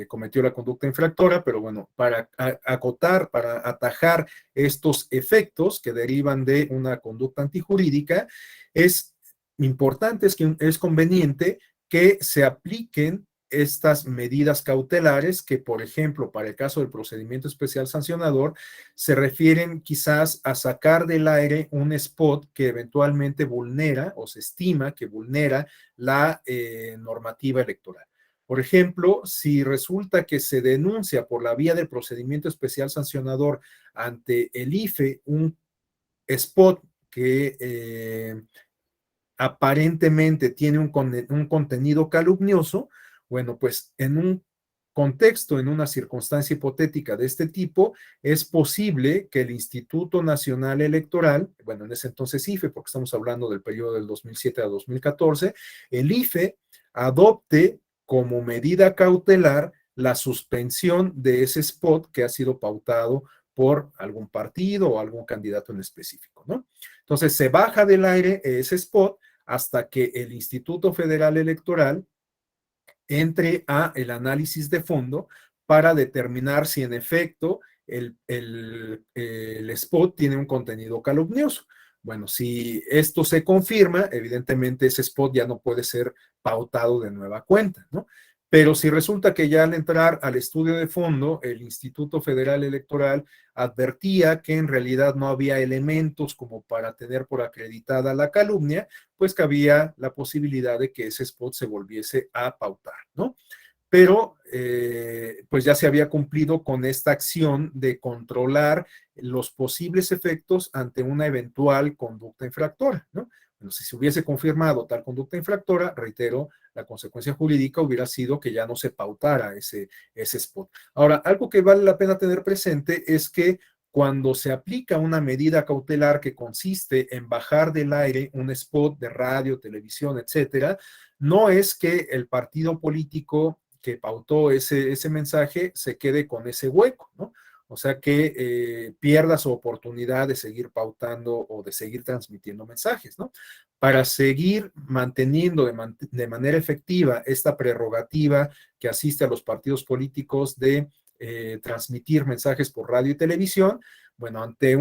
cometió la conducta infractora, pero bueno, para acotar, para atajar estos efectos que derivan de una conducta antijurídica, es importante, es conveniente que se apliquen estas medidas cautelares que, por ejemplo, para el caso del procedimiento especial sancionador, se refieren quizás a sacar del aire un spot que eventualmente vulnera o se estima que vulnera la normativa electoral. Por ejemplo, si resulta que se denuncia por la vía del procedimiento especial sancionador ante el IFE un spot que aparentemente tiene un contenido calumnioso, bueno, pues en un contexto, en una circunstancia hipotética de este tipo, es posible que el Instituto Nacional Electoral, bueno, en ese entonces IFE, porque estamos hablando del periodo del 2007 a 2014, el IFE adopte como medida cautelar la suspensión de ese spot que ha sido pautado por algún partido o algún candidato en específico, ¿no? Entonces se baja del aire ese spot hasta que el Instituto Federal Electoral entre a el análisis de fondo para determinar si en efecto el spot tiene un contenido calumnioso. Bueno, si esto se confirma, evidentemente ese spot ya no puede ser pautado de nueva cuenta, ¿no? Pero si resulta que ya al entrar al estudio de fondo, el Instituto Federal Electoral advertía que en realidad no había elementos como para tener por acreditada la calumnia, pues cabía la posibilidad de que ese spot se volviese a pautar, ¿no? Pero pues ya se había cumplido con esta acción de controlar los posibles efectos ante una eventual conducta infractora, ¿no? Bueno, si se hubiese confirmado tal conducta infractora, reitero, la consecuencia jurídica hubiera sido que ya no se pautara ese spot. Ahora, algo que vale la pena tener presente es que cuando se aplica una medida cautelar que consiste en bajar del aire un spot de radio, televisión, etcétera, no es que el partido político que pautó ese mensaje se quede con ese hueco, ¿no? O sea, que pierda su oportunidad de seguir pautando o de seguir transmitiendo mensajes, ¿no? Para seguir manteniendo de manera efectiva esta prerrogativa que asiste a los partidos políticos de transmitir mensajes por radio y televisión, bueno, ante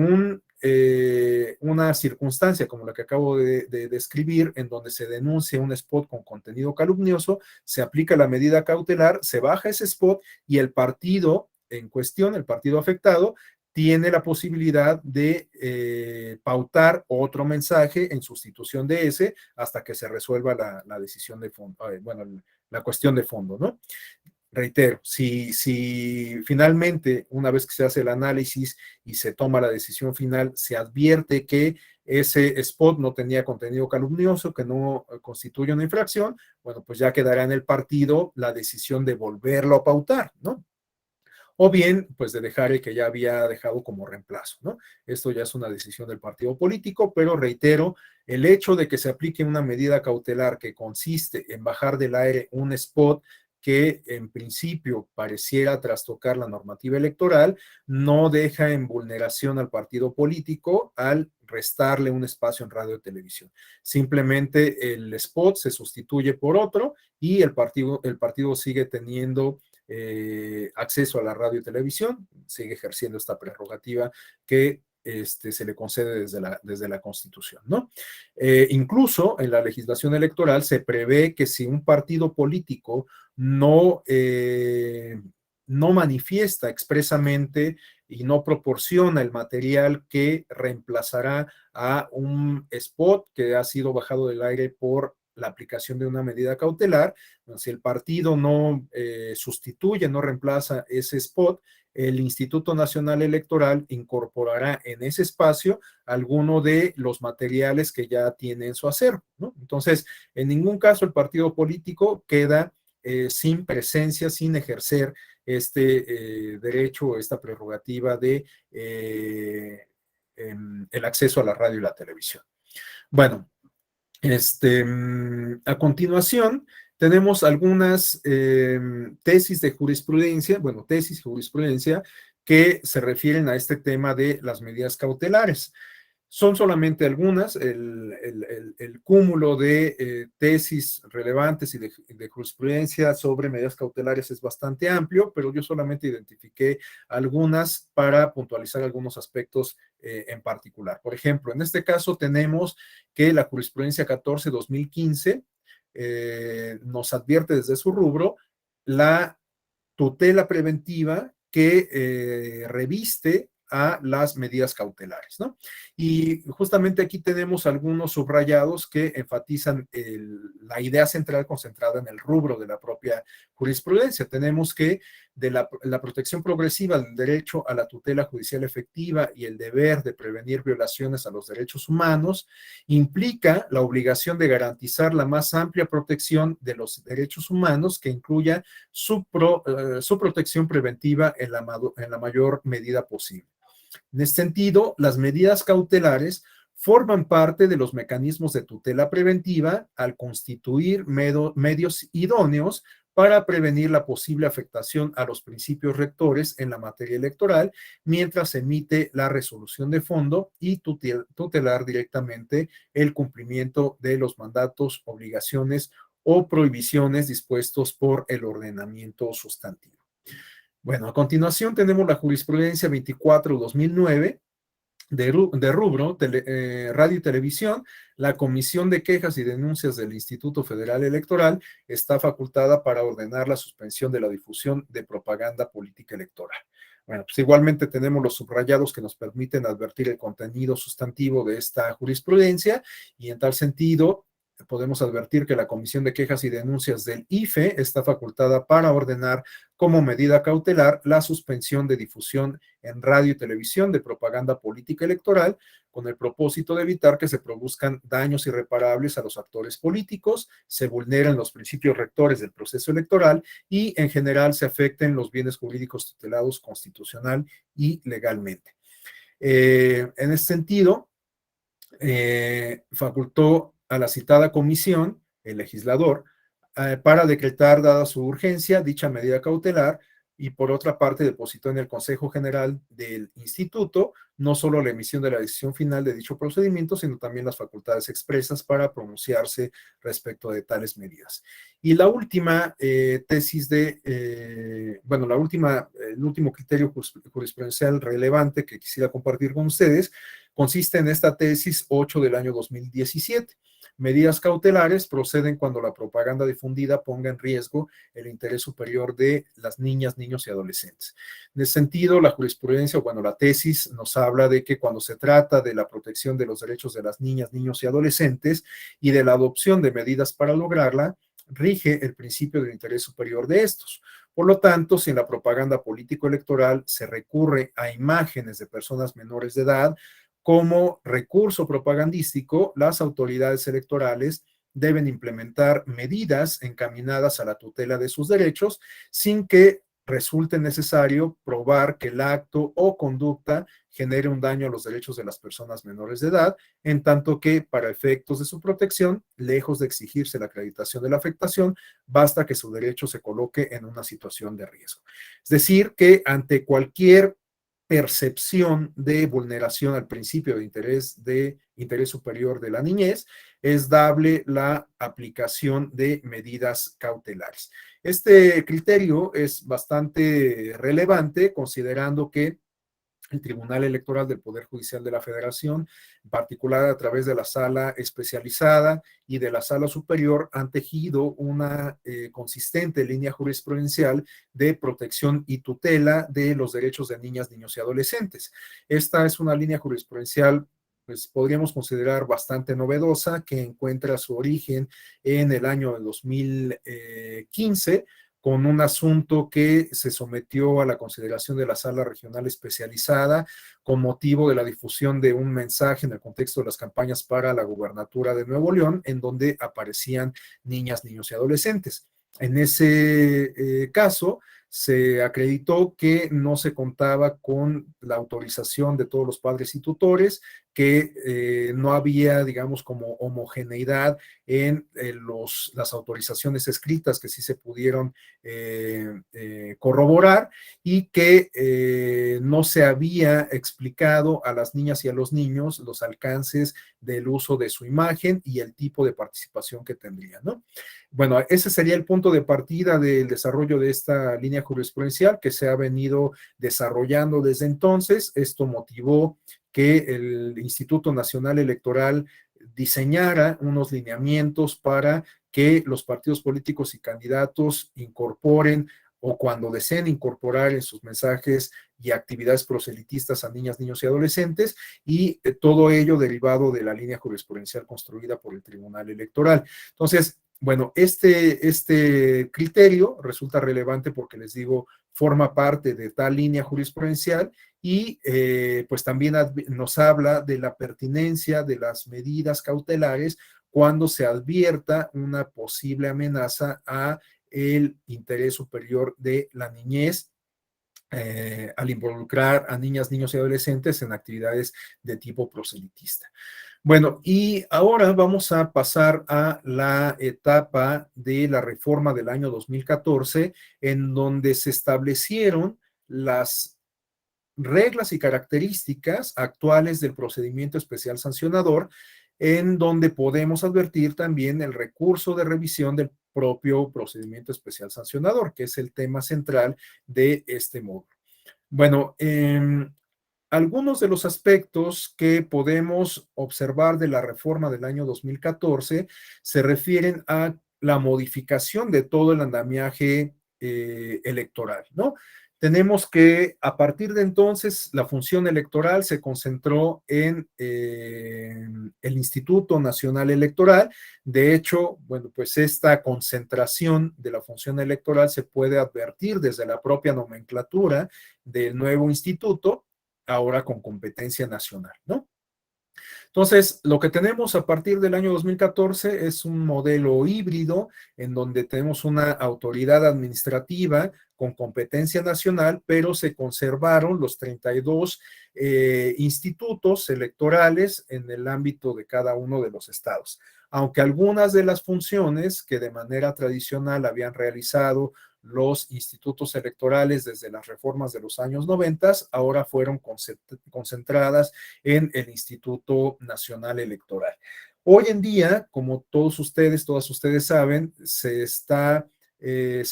una circunstancia como la que acabo de describir, en donde se denuncia un spot con contenido calumnioso, se aplica la medida cautelar, se baja ese spot y el partido en cuestión, el partido afectado, tiene la posibilidad de pautar otro mensaje en sustitución de ese hasta que se resuelva la decisión de fondo, bueno, la cuestión de fondo, ¿no? Reitero, si finalmente, una vez que se hace el análisis y se toma la decisión final, se advierte que ese spot no tenía contenido calumnioso, que no constituye una infracción, bueno, pues ya quedará en el partido la decisión de volverlo a pautar, ¿no? O bien, pues de dejar el que ya había dejado como reemplazo, ¿no? Esto ya es una decisión del partido político, pero reitero, el hecho de que se aplique una medida cautelar que consiste en bajar del aire un spot que en principio pareciera trastocar la normativa electoral, no deja en vulneración al partido político al restarle un espacio en radio y televisión. Simplemente el spot se sustituye por otro y el partido sigue teniendo acceso a la radio y televisión, sigue ejerciendo esta prerrogativa que se le concede desde la Constitución, ¿no? Incluso en la legislación electoral se prevé que si un partido político no manifiesta expresamente y no proporciona el material que reemplazará a un spot que ha sido bajado del aire por la aplicación de una medida cautelar, si el partido no sustituye, no reemplaza ese spot, el Instituto Nacional Electoral incorporará en ese espacio alguno de los materiales que ya tiene en su acervo, ¿no? Entonces, en ningún caso el partido político queda sin presencia, sin ejercer este derecho, esta prerrogativa de el acceso a la radio y la televisión. Bueno, a continuación, tenemos algunas tesis de jurisprudencia, bueno, tesis de jurisprudencia que se refieren a este tema de las medidas cautelares. Son solamente algunas, el cúmulo de tesis relevantes y de jurisprudencia sobre medidas cautelares es bastante amplio, pero yo solamente identifiqué algunas para puntualizar algunos aspectos en particular. Por ejemplo, en este caso tenemos que la jurisprudencia 14-2015 nos advierte desde su rubro la tutela preventiva que reviste a las medidas cautelares, ¿no? Y justamente aquí tenemos algunos subrayados que enfatizan la idea central concentrada en el rubro de la propia jurisprudencia. Tenemos que de la protección progresiva del derecho a la tutela judicial efectiva y el deber de prevenir violaciones a los derechos humanos implica la obligación de garantizar la más amplia protección de los derechos humanos que incluya su protección preventiva en la mayor medida posible. En este sentido, las medidas cautelares forman parte de los mecanismos de tutela preventiva al constituir medios idóneos para prevenir la posible afectación a los principios rectores en la materia electoral mientras se emite la resolución de fondo y tutelar directamente el cumplimiento de los mandatos, obligaciones o prohibiciones dispuestos por el ordenamiento sustantivo. Bueno, a continuación tenemos la jurisprudencia 24-2009, de rubro, radio y televisión, la Comisión de Quejas y Denuncias del Instituto Federal Electoral está facultada para ordenar la suspensión de la difusión de propaganda política electoral. Bueno, pues igualmente tenemos los subrayados que nos permiten advertir el contenido sustantivo de esta jurisprudencia y en tal sentido podemos advertir que la Comisión de Quejas y Denuncias del IFE está facultada para ordenar como medida cautelar la suspensión de difusión en radio y televisión de propaganda política electoral con el propósito de evitar que se produzcan daños irreparables a los actores políticos, se vulneren los principios rectores del proceso electoral y en general se afecten los bienes jurídicos tutelados constitucional y legalmente. En este sentido, facultó a la citada comisión, el legislador, para decretar, dada su urgencia, dicha medida cautelar y por otra parte depositó en el Consejo General del Instituto no solo la emisión de la decisión final de dicho procedimiento, sino también las facultades expresas para pronunciarse respecto de tales medidas. Y la última tesis bueno, el último criterio jurisprudencial relevante que quisiera compartir con ustedes consiste en esta tesis 8 del año 2017. Medidas cautelares proceden cuando la propaganda difundida ponga en riesgo el interés superior de las niñas, niños y adolescentes. En ese sentido, la jurisprudencia, bueno, la tesis nos habla de que cuando se trata de la protección de los derechos de las niñas, niños y adolescentes y de la adopción de medidas para lograrla, rige el principio del interés superior de estos. Por lo tanto, si en la propaganda político-electoral se recurre a imágenes de personas menores de edad, como recurso propagandístico, las autoridades electorales deben implementar medidas encaminadas a la tutela de sus derechos sin que resulte necesario probar que el acto o conducta genere un daño a los derechos de las personas menores de edad, en tanto que para efectos de su protección, lejos de exigirse la acreditación de la afectación, basta que su derecho se coloque en una situación de riesgo. Es decir, que ante cualquier percepción de vulneración al principio de interés superior de la niñez, es dable la aplicación de medidas cautelares. Este criterio es bastante relevante considerando que el Tribunal Electoral del Poder Judicial de la Federación, en particular a través de la sala especializada y de la sala superior, han tejido una consistente línea jurisprudencial de protección y tutela de los derechos de niñas, niños y adolescentes. Esta es una línea jurisprudencial pues podríamos considerar bastante novedosa, que encuentra su origen en el año de 2015, con un asunto que se sometió a la consideración de la sala regional especializada con motivo de la difusión de un mensaje en el contexto de las campañas para la gubernatura de Nuevo León, en donde aparecían niñas, niños y adolescentes. En ese caso, se acreditó que no se contaba con la autorización de todos los padres y tutores, que no había, digamos, como homogeneidad en las autorizaciones escritas que sí se pudieron corroborar y que no se había explicado a las niñas y a los niños los alcances del uso de su imagen y el tipo de participación que tendría, ¿no? Bueno, ese sería el punto de partida del desarrollo de esta línea jurisprudencial que se ha venido desarrollando desde entonces. Esto motivó que el Instituto Nacional Electoral diseñara unos lineamientos para que los partidos políticos y candidatos incorporen o cuando deseen incorporar en sus mensajes y actividades proselitistas a niñas, niños y adolescentes, y todo ello derivado de la línea jurisprudencial construida por el Tribunal Electoral. Entonces, bueno, este criterio resulta relevante porque les digo, forma parte de tal línea jurisprudencial y pues también nos habla de la pertinencia de las medidas cautelares cuando se advierta una posible amenaza a el interés superior de la niñez al involucrar a niñas, niños y adolescentes en actividades de tipo proselitista. Bueno, y ahora vamos a pasar a la etapa de la reforma del año 2014, en donde se establecieron las reglas y características actuales del procedimiento especial sancionador, en donde podemos advertir también el recurso de revisión del propio procedimiento especial sancionador, que es el tema central de este módulo. Bueno, algunos de los aspectos que podemos observar de la reforma del año 2014 se refieren a la modificación de todo el andamiaje electoral, ¿no? Tenemos que a partir de entonces la función electoral se concentró en el Instituto Nacional Electoral. De hecho, bueno, pues esta concentración de la función electoral se puede advertir desde la propia nomenclatura del nuevo instituto, ahora con competencia nacional, ¿no? Entonces, lo que tenemos a partir del año 2014 es un modelo híbrido en donde tenemos una autoridad administrativa con competencia nacional, pero se conservaron los 32 institutos electorales en el ámbito de cada uno de los estados. Aunque algunas de las funciones que de manera tradicional habían realizado los institutos electorales desde las reformas de los años 90, ahora fueron concentradas en el Instituto Nacional Electoral. Hoy en día, como todos ustedes, todas ustedes saben, se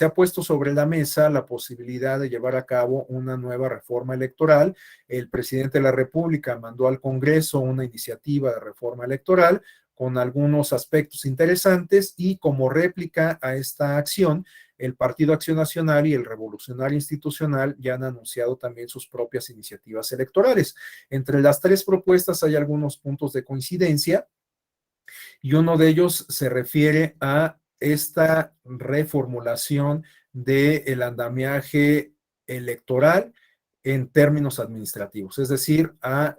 ha puesto sobre la mesa la posibilidad de llevar a cabo una nueva reforma electoral. El presidente de la República mandó al Congreso una iniciativa de reforma electoral con algunos aspectos interesantes y como réplica a esta acción, el Partido Acción Nacional y el Revolucionario Institucional ya han anunciado también sus propias iniciativas electorales. Entre las tres propuestas hay algunos puntos de coincidencia y uno de ellos se refiere a esta reformulación del andamiaje electoral en términos administrativos, es decir, a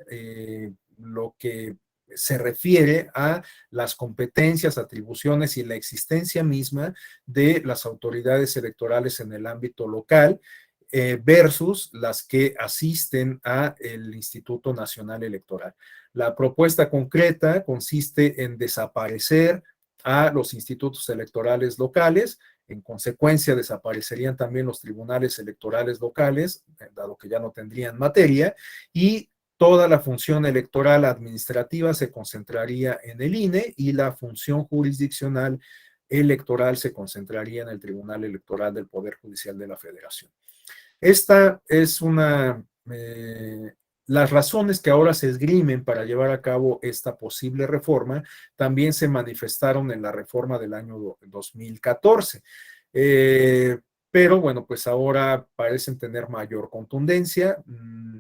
lo que se refiere a las competencias, atribuciones y la existencia misma de las autoridades electorales en el ámbito local versus las que asisten a el Instituto Nacional Electoral. La propuesta concreta consiste en desaparecer a los institutos electorales locales. En consecuencia, desaparecerían también los tribunales electorales locales, dado que ya no tendrían materia, y toda la función electoral administrativa se concentraría en el INE y la función jurisdiccional electoral se concentraría en el Tribunal Electoral del Poder Judicial de la Federación. Esta es las razones que ahora se esgrimen para llevar a cabo esta posible reforma también se manifestaron en la reforma del año 2014. Pero bueno, pues ahora parecen tener mayor contundencia.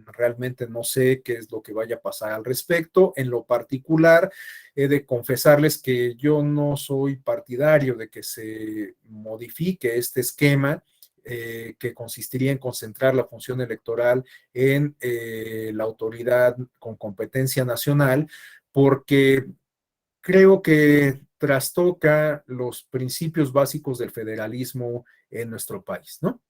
Realmente no sé qué es lo que vaya a pasar al respecto. En lo particular, he de confesarles que yo no soy partidario de que se modifique este esquema que consistiría en concentrar la función electoral en la autoridad con competencia nacional, porque creo que trastoca los principios básicos del federalismo en nuestro país, ¿no?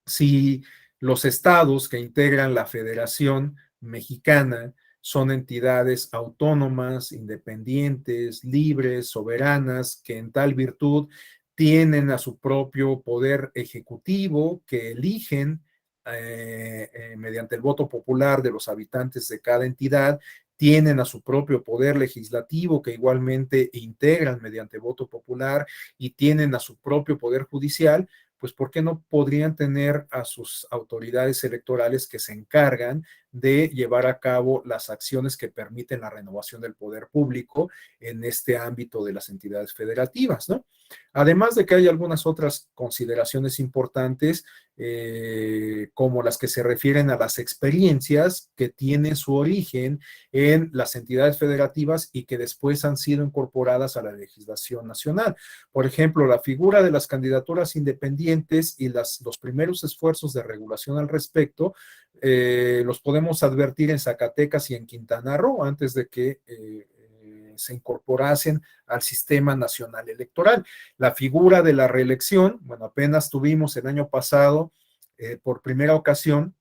Si los estados que integran la Federación Mexicana son entidades autónomas, independientes, libres, soberanas, que en tal virtud tienen a su propio poder ejecutivo, que eligen mediante el voto popular de los habitantes de cada entidad, tienen a su propio poder legislativo que igualmente integran mediante voto popular y tienen a su propio poder judicial, pues ¿por qué no podrían tener a sus autoridades electorales que se encargan de llevar a cabo las acciones que permiten la renovación del poder público en este ámbito de las entidades federativas, ¿no? Además de que hay algunas otras consideraciones importantes, como las que se refieren a las experiencias que tienen su origen en las entidades federativas y que después han sido incorporadas a la legislación nacional. Por ejemplo, la figura de las candidaturas independientes y los primeros esfuerzos de regulación al respecto los podemos advertir en Zacatecas y en Quintana Roo antes de que se incorporasen al sistema nacional electoral. La figura de la reelección, bueno, apenas tuvimos el año pasado, por primera ocasión,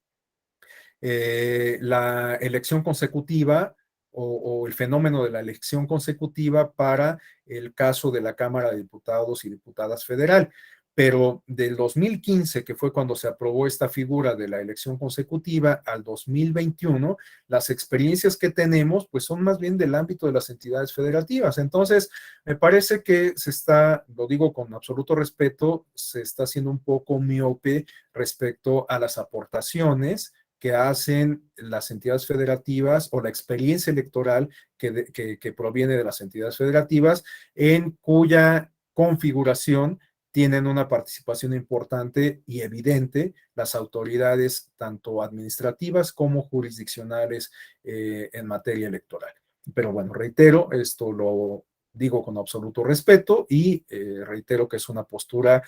la elección consecutiva o el fenómeno de la elección consecutiva para el caso de la Cámara de Diputados y Diputadas Federal. Pero del 2015, que fue cuando se aprobó esta figura de la elección consecutiva, al 2021, las experiencias que tenemos, pues son más bien del ámbito de las entidades federativas. Entonces, me parece que se está, lo digo con absoluto respeto, se está haciendo un poco miope respecto a las aportaciones que hacen las entidades federativas o la experiencia electoral que proviene de las entidades federativas, en cuya configuración tienen una participación importante y evidente las autoridades tanto administrativas como jurisdiccionales en materia electoral. Pero bueno, reitero, esto lo digo con absoluto respeto y reitero que es una postura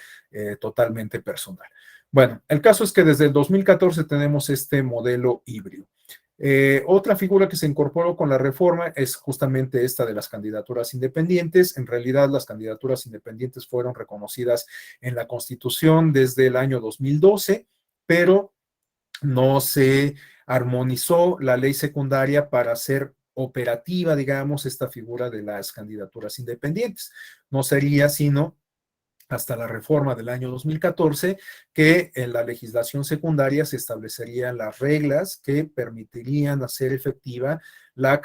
totalmente personal. Bueno, el caso es que desde el 2014 tenemos este modelo híbrido. Otra figura que se incorporó con la reforma es justamente esta de las candidaturas independientes. En realidad, las candidaturas independientes fueron reconocidas en la Constitución desde el año 2012, pero no se armonizó la ley secundaria para hacer operativa, digamos, esta figura de las candidaturas independientes. No sería sino hasta la reforma del año 2014, que en la legislación secundaria se establecerían las reglas que permitirían hacer efectiva las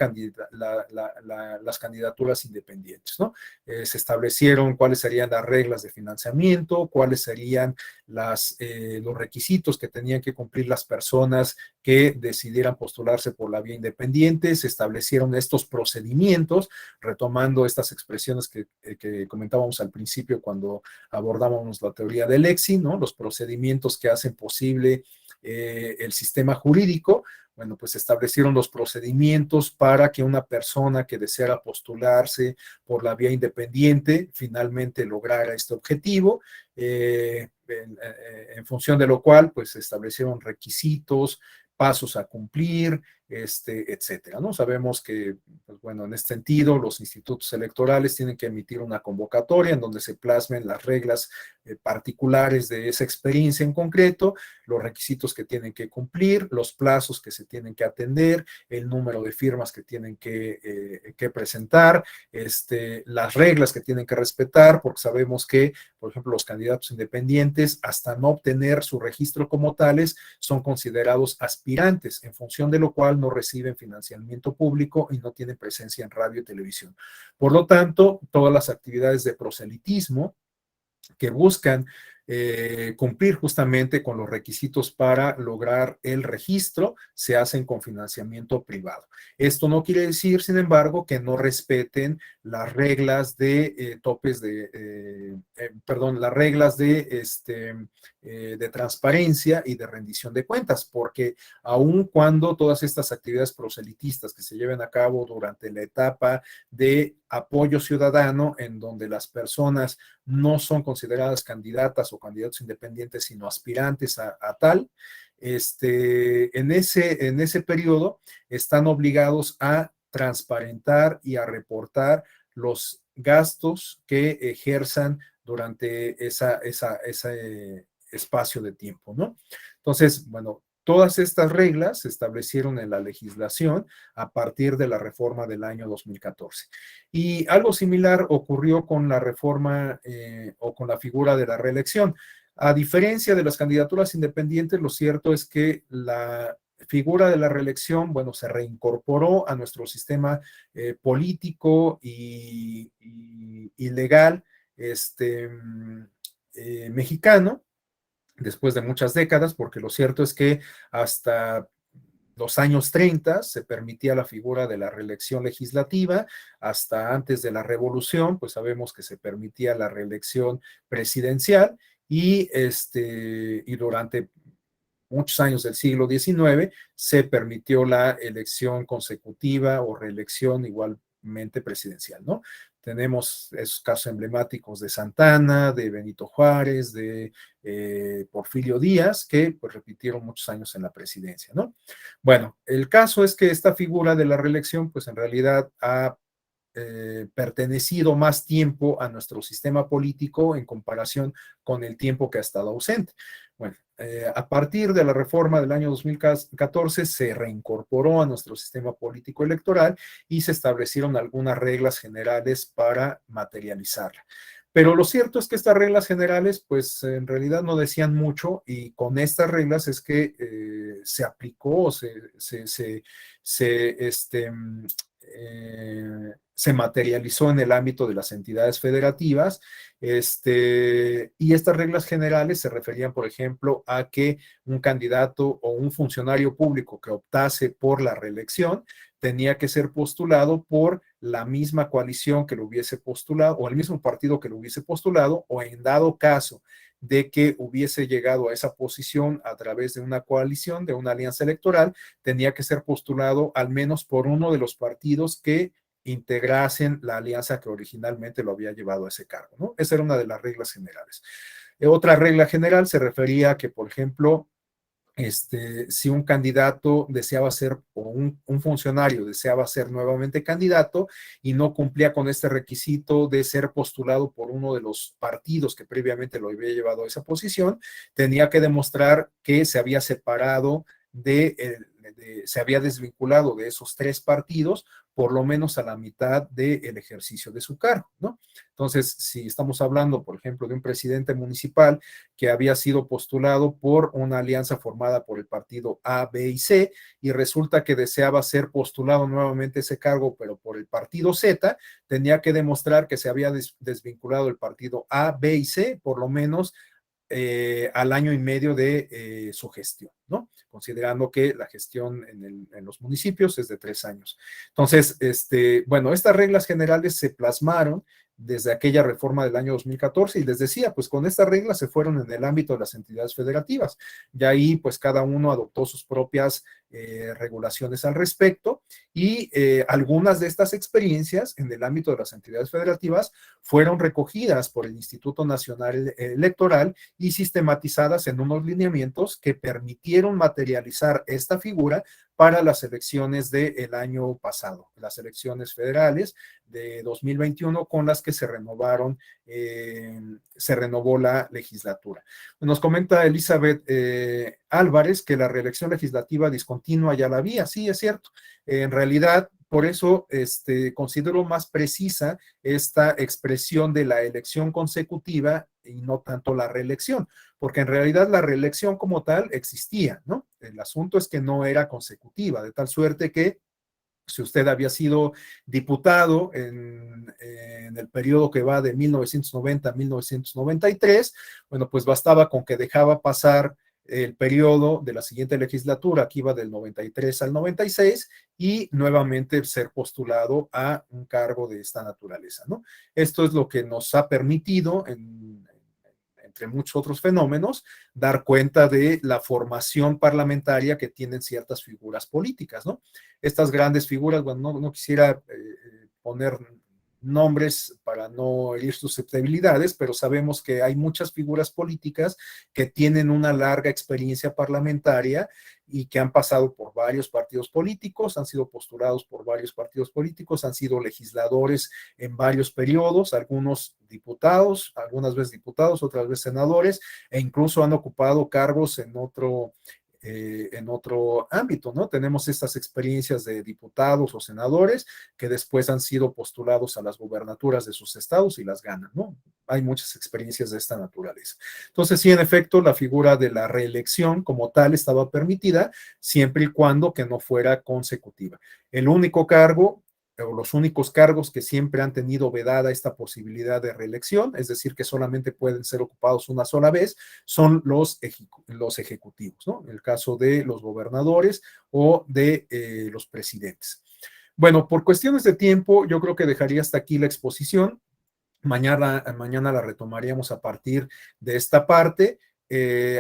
candidaturas independientes, ¿no? Se establecieron cuáles serían las reglas de financiamiento, cuáles serían los requisitos que tenían que cumplir las personas que decidieran postularse por la vía independiente, se establecieron estos procedimientos, retomando estas expresiones que comentábamos al principio cuando abordábamos la teoría del EXI, ¿no? Los procedimientos que hacen posible el sistema jurídico. Bueno, pues se establecieron los procedimientos para que una persona que deseara postularse por la vía independiente finalmente lograra este objetivo, en función de lo cual, pues se establecieron requisitos, pasos a cumplir, etcétera, ¿no? Sabemos que, pues bueno, en este sentido, los institutos electorales tienen que emitir una convocatoria en donde se plasmen las reglas particulares de esa experiencia en concreto, los requisitos que tienen que cumplir, los plazos que se tienen que atender, el número de firmas que tienen que presentar, las reglas que tienen que respetar, porque sabemos que, por ejemplo, los candidatos independientes, hasta no obtener su registro como tales, son considerados aspirantes, en función de lo cual no reciben financiamiento público y no tienen presencia en radio y televisión. Por lo tanto, todas las actividades de proselitismo que buscan cumplir justamente con los requisitos para lograr el registro, se hacen con financiamiento privado. Esto no quiere decir, sin embargo, que no respeten las reglas de topes perdón, las reglas de transparencia y de rendición de cuentas, porque aun cuando todas estas actividades proselitistas que se lleven a cabo durante la etapa de apoyo ciudadano, en donde las personas no son consideradas candidatas o candidatos independientes, sino aspirantes a tal, en ese periodo están obligados a transparentar y a reportar los gastos que ejerzan durante ese espacio de tiempo, ¿no? Entonces, bueno, todas estas reglas se establecieron en la legislación a partir de la reforma del año 2014. Y algo similar ocurrió con la reforma o con la figura de la reelección. A diferencia de las candidaturas independientes, lo cierto es que la figura de la reelección, bueno, se reincorporó a nuestro sistema político y legal mexicano después de muchas décadas, porque lo cierto es que hasta los años 30 se permitía la figura de la reelección legislativa, hasta antes de la revolución, pues sabemos que se permitía la reelección presidencial y durante muchos años del siglo XIX se permitió la elección consecutiva o reelección igualmente presidencial, ¿no? Tenemos esos casos emblemáticos de Santana, de Benito Juárez, de Porfirio Díaz, que pues repitieron muchos años en la presidencia, ¿no? Bueno, el caso es que esta figura de la reelección, pues en realidad ha pertenecido más tiempo a nuestro sistema político en comparación con el tiempo que ha estado ausente. Bueno, a partir de la reforma del año 2014 se reincorporó a nuestro sistema político electoral y se establecieron algunas reglas generales para materializarla. Pero lo cierto es que estas reglas generales, pues en realidad no decían mucho y con estas reglas es que se aplicó, se se materializó en el ámbito de las entidades federativas, y estas reglas generales se referían, por ejemplo, a que un candidato o un funcionario público que optase por la reelección tenía que ser postulado por la misma coalición que lo hubiese postulado o el mismo partido que lo hubiese postulado, o en dado caso de que hubiese llegado a esa posición a través de una coalición, de una alianza electoral, tenía que ser postulado al menos por uno de los partidos que integrasen la alianza que originalmente lo había llevado a ese cargo, ¿no? Esa era una de las reglas generales. Otra regla general se refería a que, por ejemplo, si un candidato deseaba ser, o un funcionario deseaba ser nuevamente candidato y no cumplía con este requisito de ser postulado por uno de los partidos que previamente lo había llevado a esa posición, tenía que demostrar que se había separado se había desvinculado de esos tres partidos por lo menos a la mitad del ejercicio de su cargo, ¿no? Entonces, si estamos hablando, por ejemplo, de un presidente municipal que había sido postulado por una alianza formada por el partido A, B y C, y resulta que deseaba ser postulado nuevamente ese cargo, pero por el partido Z, tenía que demostrar que se había desvinculado el partido A, B y C, por lo menos al año y medio de su gestión, ¿no? Considerando que la gestión en los municipios es de 3 años. Entonces, bueno, estas reglas generales se plasmaron desde aquella reforma del año 2014 y les decía, pues con estas reglas se fueron en el ámbito de las entidades federativas. Y ahí, pues cada uno adoptó sus propias regulaciones al respecto y algunas de estas experiencias en el ámbito de las entidades federativas fueron recogidas por el Instituto Nacional Electoral y sistematizadas en unos lineamientos que permitieron materializar esta figura para las elecciones del año pasado, las elecciones federales de 2021 con las que se renovó la legislatura. Nos comenta Elizabeth Álvarez que la reelección legislativa discontinua ya la había, sí, es cierto. En realidad, por eso considero más precisa esta expresión de la elección consecutiva y no tanto la reelección, porque en realidad la reelección como tal existía, ¿no? El asunto es que no era consecutiva, de tal suerte que si usted había sido diputado en el periodo que va de 1990 a 1993, bueno, pues bastaba con que dejaba pasar el periodo de la siguiente legislatura, que iba del 93 al 96, y nuevamente ser postulado a un cargo de esta naturaleza, ¿no? Esto es lo que nos ha permitido, entre muchos otros fenómenos, dar cuenta de la formación parlamentaria que tienen ciertas figuras políticas, ¿no? Estas grandes figuras, bueno, no quisiera poner nombres para no herir susceptibilidades, pero sabemos que hay muchas figuras políticas que tienen una larga experiencia parlamentaria y que han pasado por varios partidos políticos, han sido postulados por varios partidos políticos, han sido legisladores en varios periodos, algunos diputados, algunas veces diputados, otras veces senadores, e incluso han ocupado cargos en otro ámbito, ¿no? Tenemos estas experiencias de diputados o senadores que después han sido postulados a las gubernaturas de sus estados y las ganan, ¿no? Hay muchas experiencias de esta naturaleza. Entonces, sí, en efecto, la figura de la reelección como tal estaba permitida siempre y cuando que no fuera consecutiva. El único cargo o los únicos cargos que siempre han tenido vedada esta posibilidad de reelección, es decir, que solamente pueden ser ocupados una sola vez, son los ejecutivos, ¿no? En el caso de los gobernadores o de los presidentes. Bueno, por cuestiones de tiempo, yo creo que dejaría hasta aquí la exposición. Mañana la retomaríamos a partir de esta parte.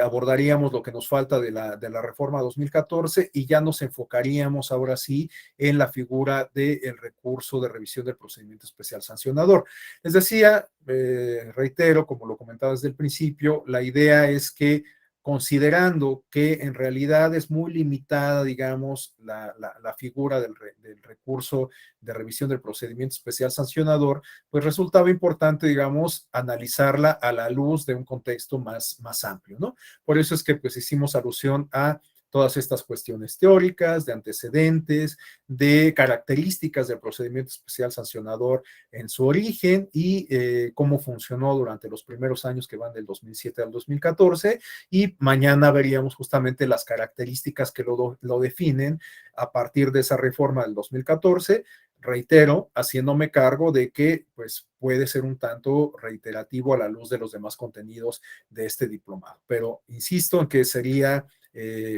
Abordaríamos lo que nos falta de la reforma 2014 y ya nos enfocaríamos ahora sí en la figura del recurso de revisión del procedimiento especial sancionador. Les decía, reitero, como lo comentaba desde el principio, la idea es que considerando que en realidad es muy limitada, digamos, la figura del recurso de revisión del procedimiento especial sancionador, pues resultaba importante, digamos, analizarla a la luz de un contexto más amplio, ¿no? Por eso es que pues hicimos alusión a todas estas cuestiones teóricas, de antecedentes, de características del procedimiento especial sancionador en su origen y cómo funcionó durante los primeros años que van del 2007 al 2014, y mañana veríamos justamente las características que lo definen a partir de esa reforma del 2014, reitero, haciéndome cargo de que pues puede ser un tanto reiterativo a la luz de los demás contenidos de este diplomado, pero insisto en que sería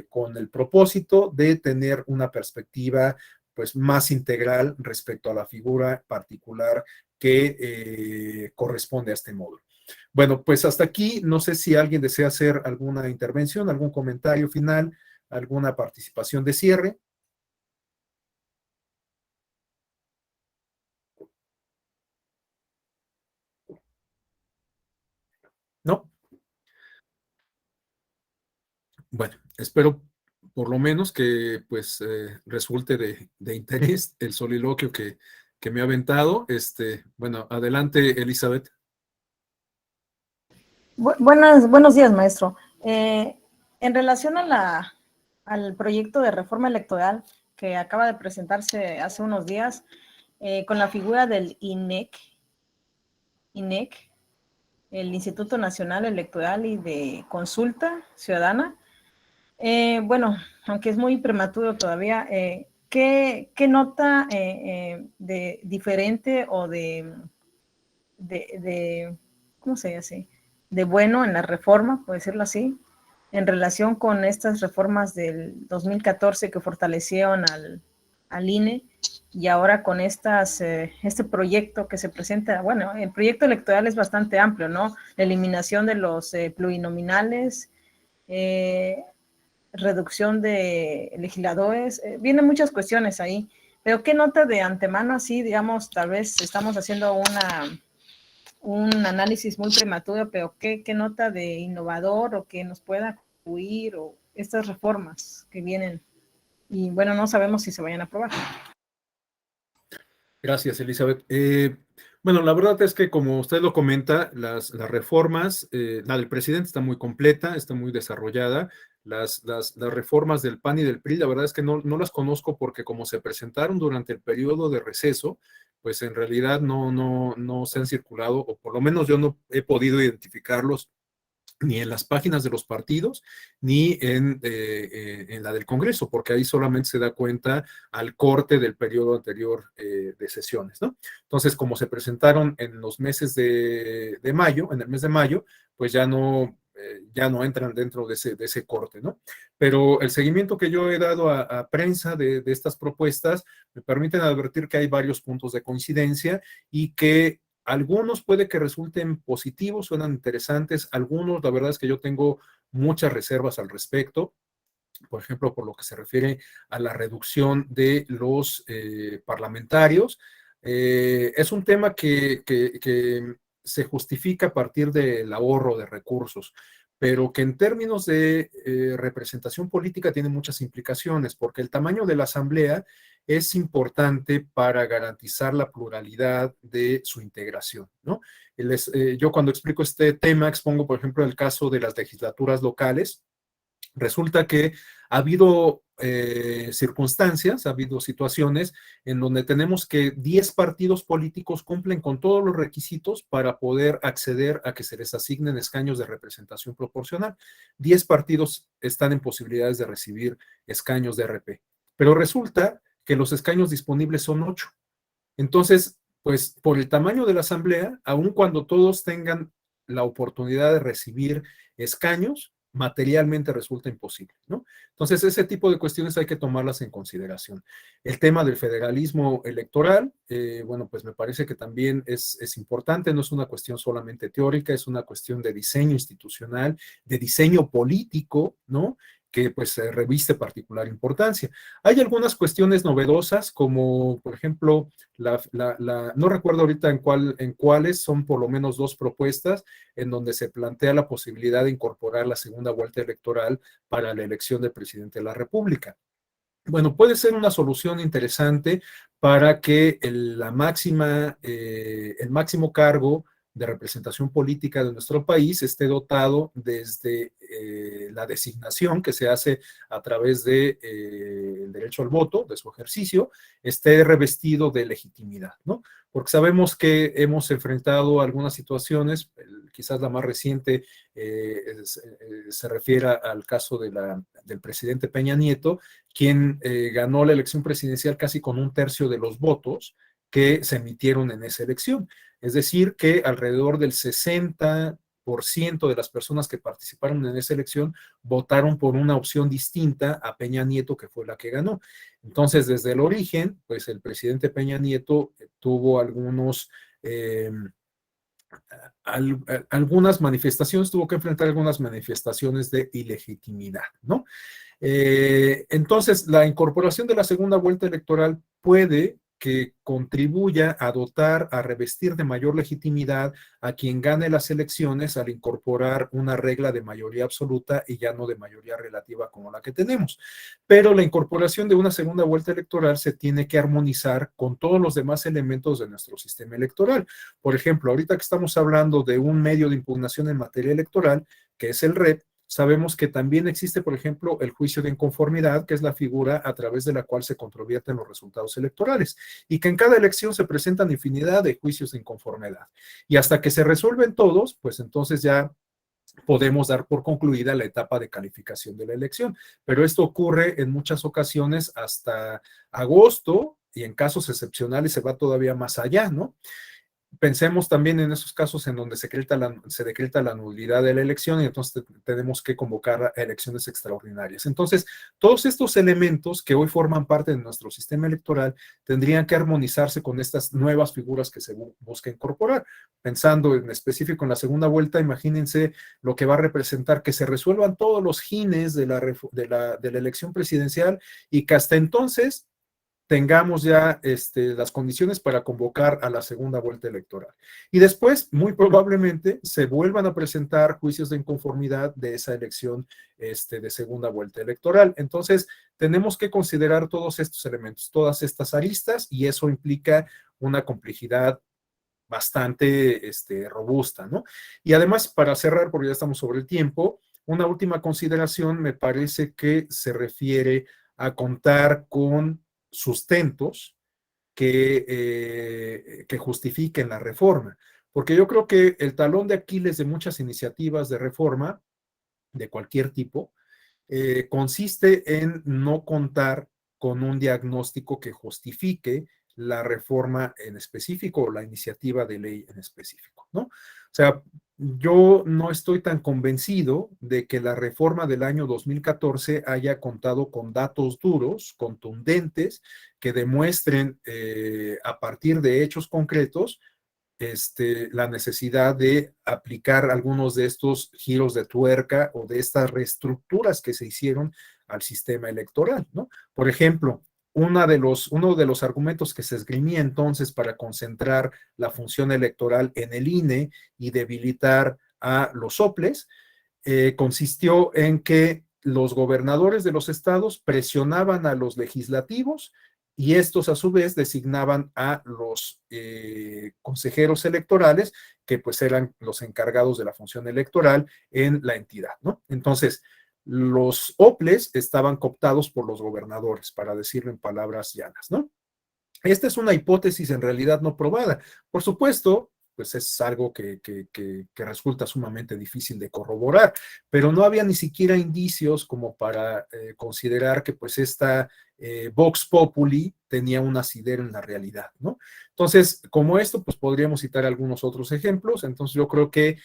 con el propósito de tener una perspectiva pues más integral respecto a la figura particular que corresponde a este módulo. Bueno, pues hasta aquí, no sé si alguien desea hacer alguna intervención, algún comentario final, alguna participación de cierre. ¿No? Bueno, espero por lo menos que pues resulte de interés el soliloquio que me ha aventado. Bueno, adelante, Elizabeth. Buenos días, maestro. En relación al proyecto de reforma electoral que acaba de presentarse hace unos días, con la figura del INEC, el Instituto Nacional Electoral y de Consulta Ciudadana, bueno, aunque es muy prematuro todavía, ¿qué nota de diferente o ¿cómo se dice? De bueno en la reforma, por decirlo así, en relación con estas reformas del 2014 que fortalecieron al INE y ahora con este proyecto que se presenta? Bueno, el proyecto electoral es bastante amplio, ¿no? La eliminación de los plurinominales, eh, reducción de legisladores, vienen muchas cuestiones ahí, pero ¿qué nota de antemano así, digamos, tal vez estamos haciendo un análisis muy prematuro, pero ¿qué nota de innovador o que nos pueda contribuir o estas reformas que vienen? Y bueno, no sabemos si se vayan a aprobar. Gracias, Elizabeth. Bueno, la verdad es que como usted lo comenta, las reformas, la del presidente está muy completa, está muy desarrollada. Las reformas del PAN y del PRI, la verdad es que no las conozco porque como se presentaron durante el periodo de receso, pues en realidad no se han circulado, o por lo menos yo no he podido identificarlos ni en las páginas de los partidos, ni en la del Congreso, porque ahí solamente se da cuenta al corte del periodo anterior de sesiones, ¿no? Entonces, como se presentaron en los meses de mayo, en el mes de mayo, pues ya no entran dentro de ese corte, ¿no? Pero el seguimiento que yo he dado a prensa de estas propuestas me permiten advertir que hay varios puntos de coincidencia y que algunos puede que resulten positivos, suenan interesantes, algunos la verdad es que yo tengo muchas reservas al respecto, por ejemplo, por lo que se refiere a la reducción de los parlamentarios. Es un tema que se justifica a partir del ahorro de recursos, pero que en términos de representación política tiene muchas implicaciones, porque el tamaño de la asamblea es importante para garantizar la pluralidad de su integración, ¿no? Yo cuando explico este tema expongo, por ejemplo, el caso de las legislaturas locales. Resulta que ha habido circunstancias, ha habido situaciones en donde tenemos que 10 partidos políticos cumplen con todos los requisitos para poder acceder a que se les asignen escaños de representación proporcional. 10 partidos están en posibilidades de recibir escaños de RP, pero resulta que los escaños disponibles son 8. Entonces, pues por el tamaño de la asamblea, aun cuando todos tengan la oportunidad de recibir escaños, materialmente resulta imposible, ¿no? Entonces, ese tipo de cuestiones hay que tomarlas en consideración. El tema del federalismo electoral, bueno, pues me parece que también es importante, no es una cuestión solamente teórica, es una cuestión de diseño institucional, de diseño político, ¿no? Que pues reviste particular importancia. Hay algunas cuestiones novedosas, como por ejemplo, no recuerdo ahorita en cuáles, son por lo menos dos propuestas en donde se plantea la posibilidad de incorporar la segunda vuelta electoral para la elección del presidente de la República. Bueno, puede ser una solución interesante para que el máximo cargo de representación política de nuestro país esté dotado desde la designación que se hace a través del derecho al voto, de su ejercicio, esté revestido de legitimidad, ¿no? Porque sabemos que hemos enfrentado algunas situaciones, quizás la más reciente se refiere al caso del presidente Peña Nieto, quien ganó la elección presidencial casi con 1/3 de los votos que se emitieron en esa elección. Es decir, que alrededor del 60% de las personas que participaron en esa elección votaron por una opción distinta a Peña Nieto, que fue la que ganó. Entonces, desde el origen, pues el presidente Peña Nieto tuvo algunas manifestaciones, tuvo que enfrentar algunas manifestaciones de ilegitimidad, ¿no? Entonces, la incorporación de la segunda vuelta electoral puede que contribuya a dotar, a revestir de mayor legitimidad a quien gane las elecciones al incorporar una regla de mayoría absoluta y ya no de mayoría relativa como la que tenemos. Pero la incorporación de una segunda vuelta electoral se tiene que armonizar con todos los demás elementos de nuestro sistema electoral. Por ejemplo, ahorita que estamos hablando de un medio de impugnación en materia electoral, que es el REP, sabemos que también existe, por ejemplo, el juicio de inconformidad, que es la figura a través de la cual se controvierten los resultados electorales, y que en cada elección se presentan infinidad de juicios de inconformidad. Y hasta que se resuelven todos, pues entonces ya podemos dar por concluida la etapa de calificación de la elección. Pero esto ocurre en muchas ocasiones hasta agosto, y en casos excepcionales se va todavía más allá, ¿no? Pensemos también en esos casos en donde se decreta la nulidad de la elección y entonces tenemos que convocar a elecciones extraordinarias. Entonces, todos estos elementos que hoy forman parte de nuestro sistema electoral tendrían que armonizarse con estas nuevas figuras que se busca incorporar. Pensando en específico en la segunda vuelta, imagínense lo que va a representar que se resuelvan todos los gines de la elección presidencial y que hasta entonces tengamos ya las condiciones para convocar a la segunda vuelta electoral. Y después, muy probablemente, se vuelvan a presentar juicios de inconformidad de esa elección de segunda vuelta electoral. Entonces, tenemos que considerar todos estos elementos, todas estas aristas, y eso implica una complejidad bastante robusta, ¿no? Y además, para cerrar, porque ya estamos sobre el tiempo, una última consideración me parece que se refiere a contar con sustentos que justifiquen la reforma. Porque yo creo que el talón de Aquiles de muchas iniciativas de reforma, de cualquier tipo, consiste en no contar con un diagnóstico que justifique la reforma en específico o la iniciativa de ley en específico, ¿no? O sea, yo no estoy tan convencido de que la reforma del año 2014 haya contado con datos duros, contundentes, que demuestren a partir de hechos concretos la necesidad de aplicar algunos de estos giros de tuerca o de estas reestructuras que se hicieron al sistema electoral, ¿no? Por ejemplo, uno de los argumentos que se esgrimía entonces para concentrar la función electoral en el INE y debilitar a los soples, consistió en que los gobernadores de los estados presionaban a los legislativos y estos a su vez designaban a los consejeros electorales, que pues eran los encargados de la función electoral en la entidad, ¿no? Entonces, los OPLES estaban cooptados por los gobernadores, para decirlo en palabras llanas, ¿no? Esta es una hipótesis en realidad no probada. Por supuesto, pues es algo que resulta sumamente difícil de corroborar, pero no había ni siquiera indicios como para considerar que pues esta Vox Populi tenía un asidero en la realidad, ¿no? Entonces, como esto, pues podríamos citar algunos otros ejemplos. Entonces, yo creo que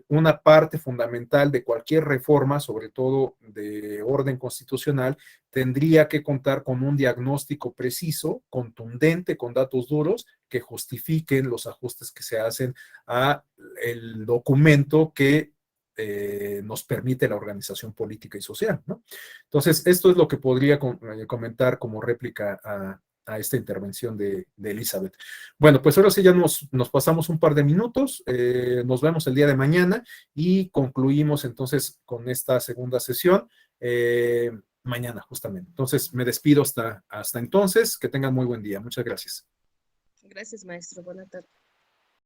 una parte fundamental de cualquier reforma, sobre todo de orden constitucional, tendría que contar con un diagnóstico preciso, contundente, con datos duros, que justifiquen los ajustes que se hacen a el documento que nos permite la organización política y social, ¿no? Entonces, esto es lo que podría comentar como réplica a esta intervención de Elizabeth. Bueno, pues ahora sí ya nos pasamos un par de minutos, nos vemos el día de mañana y concluimos entonces con esta segunda sesión. Mañana, justamente. Entonces, me despido hasta entonces. Que tengan muy buen día. Muchas gracias. Gracias, maestro. Buena tarde.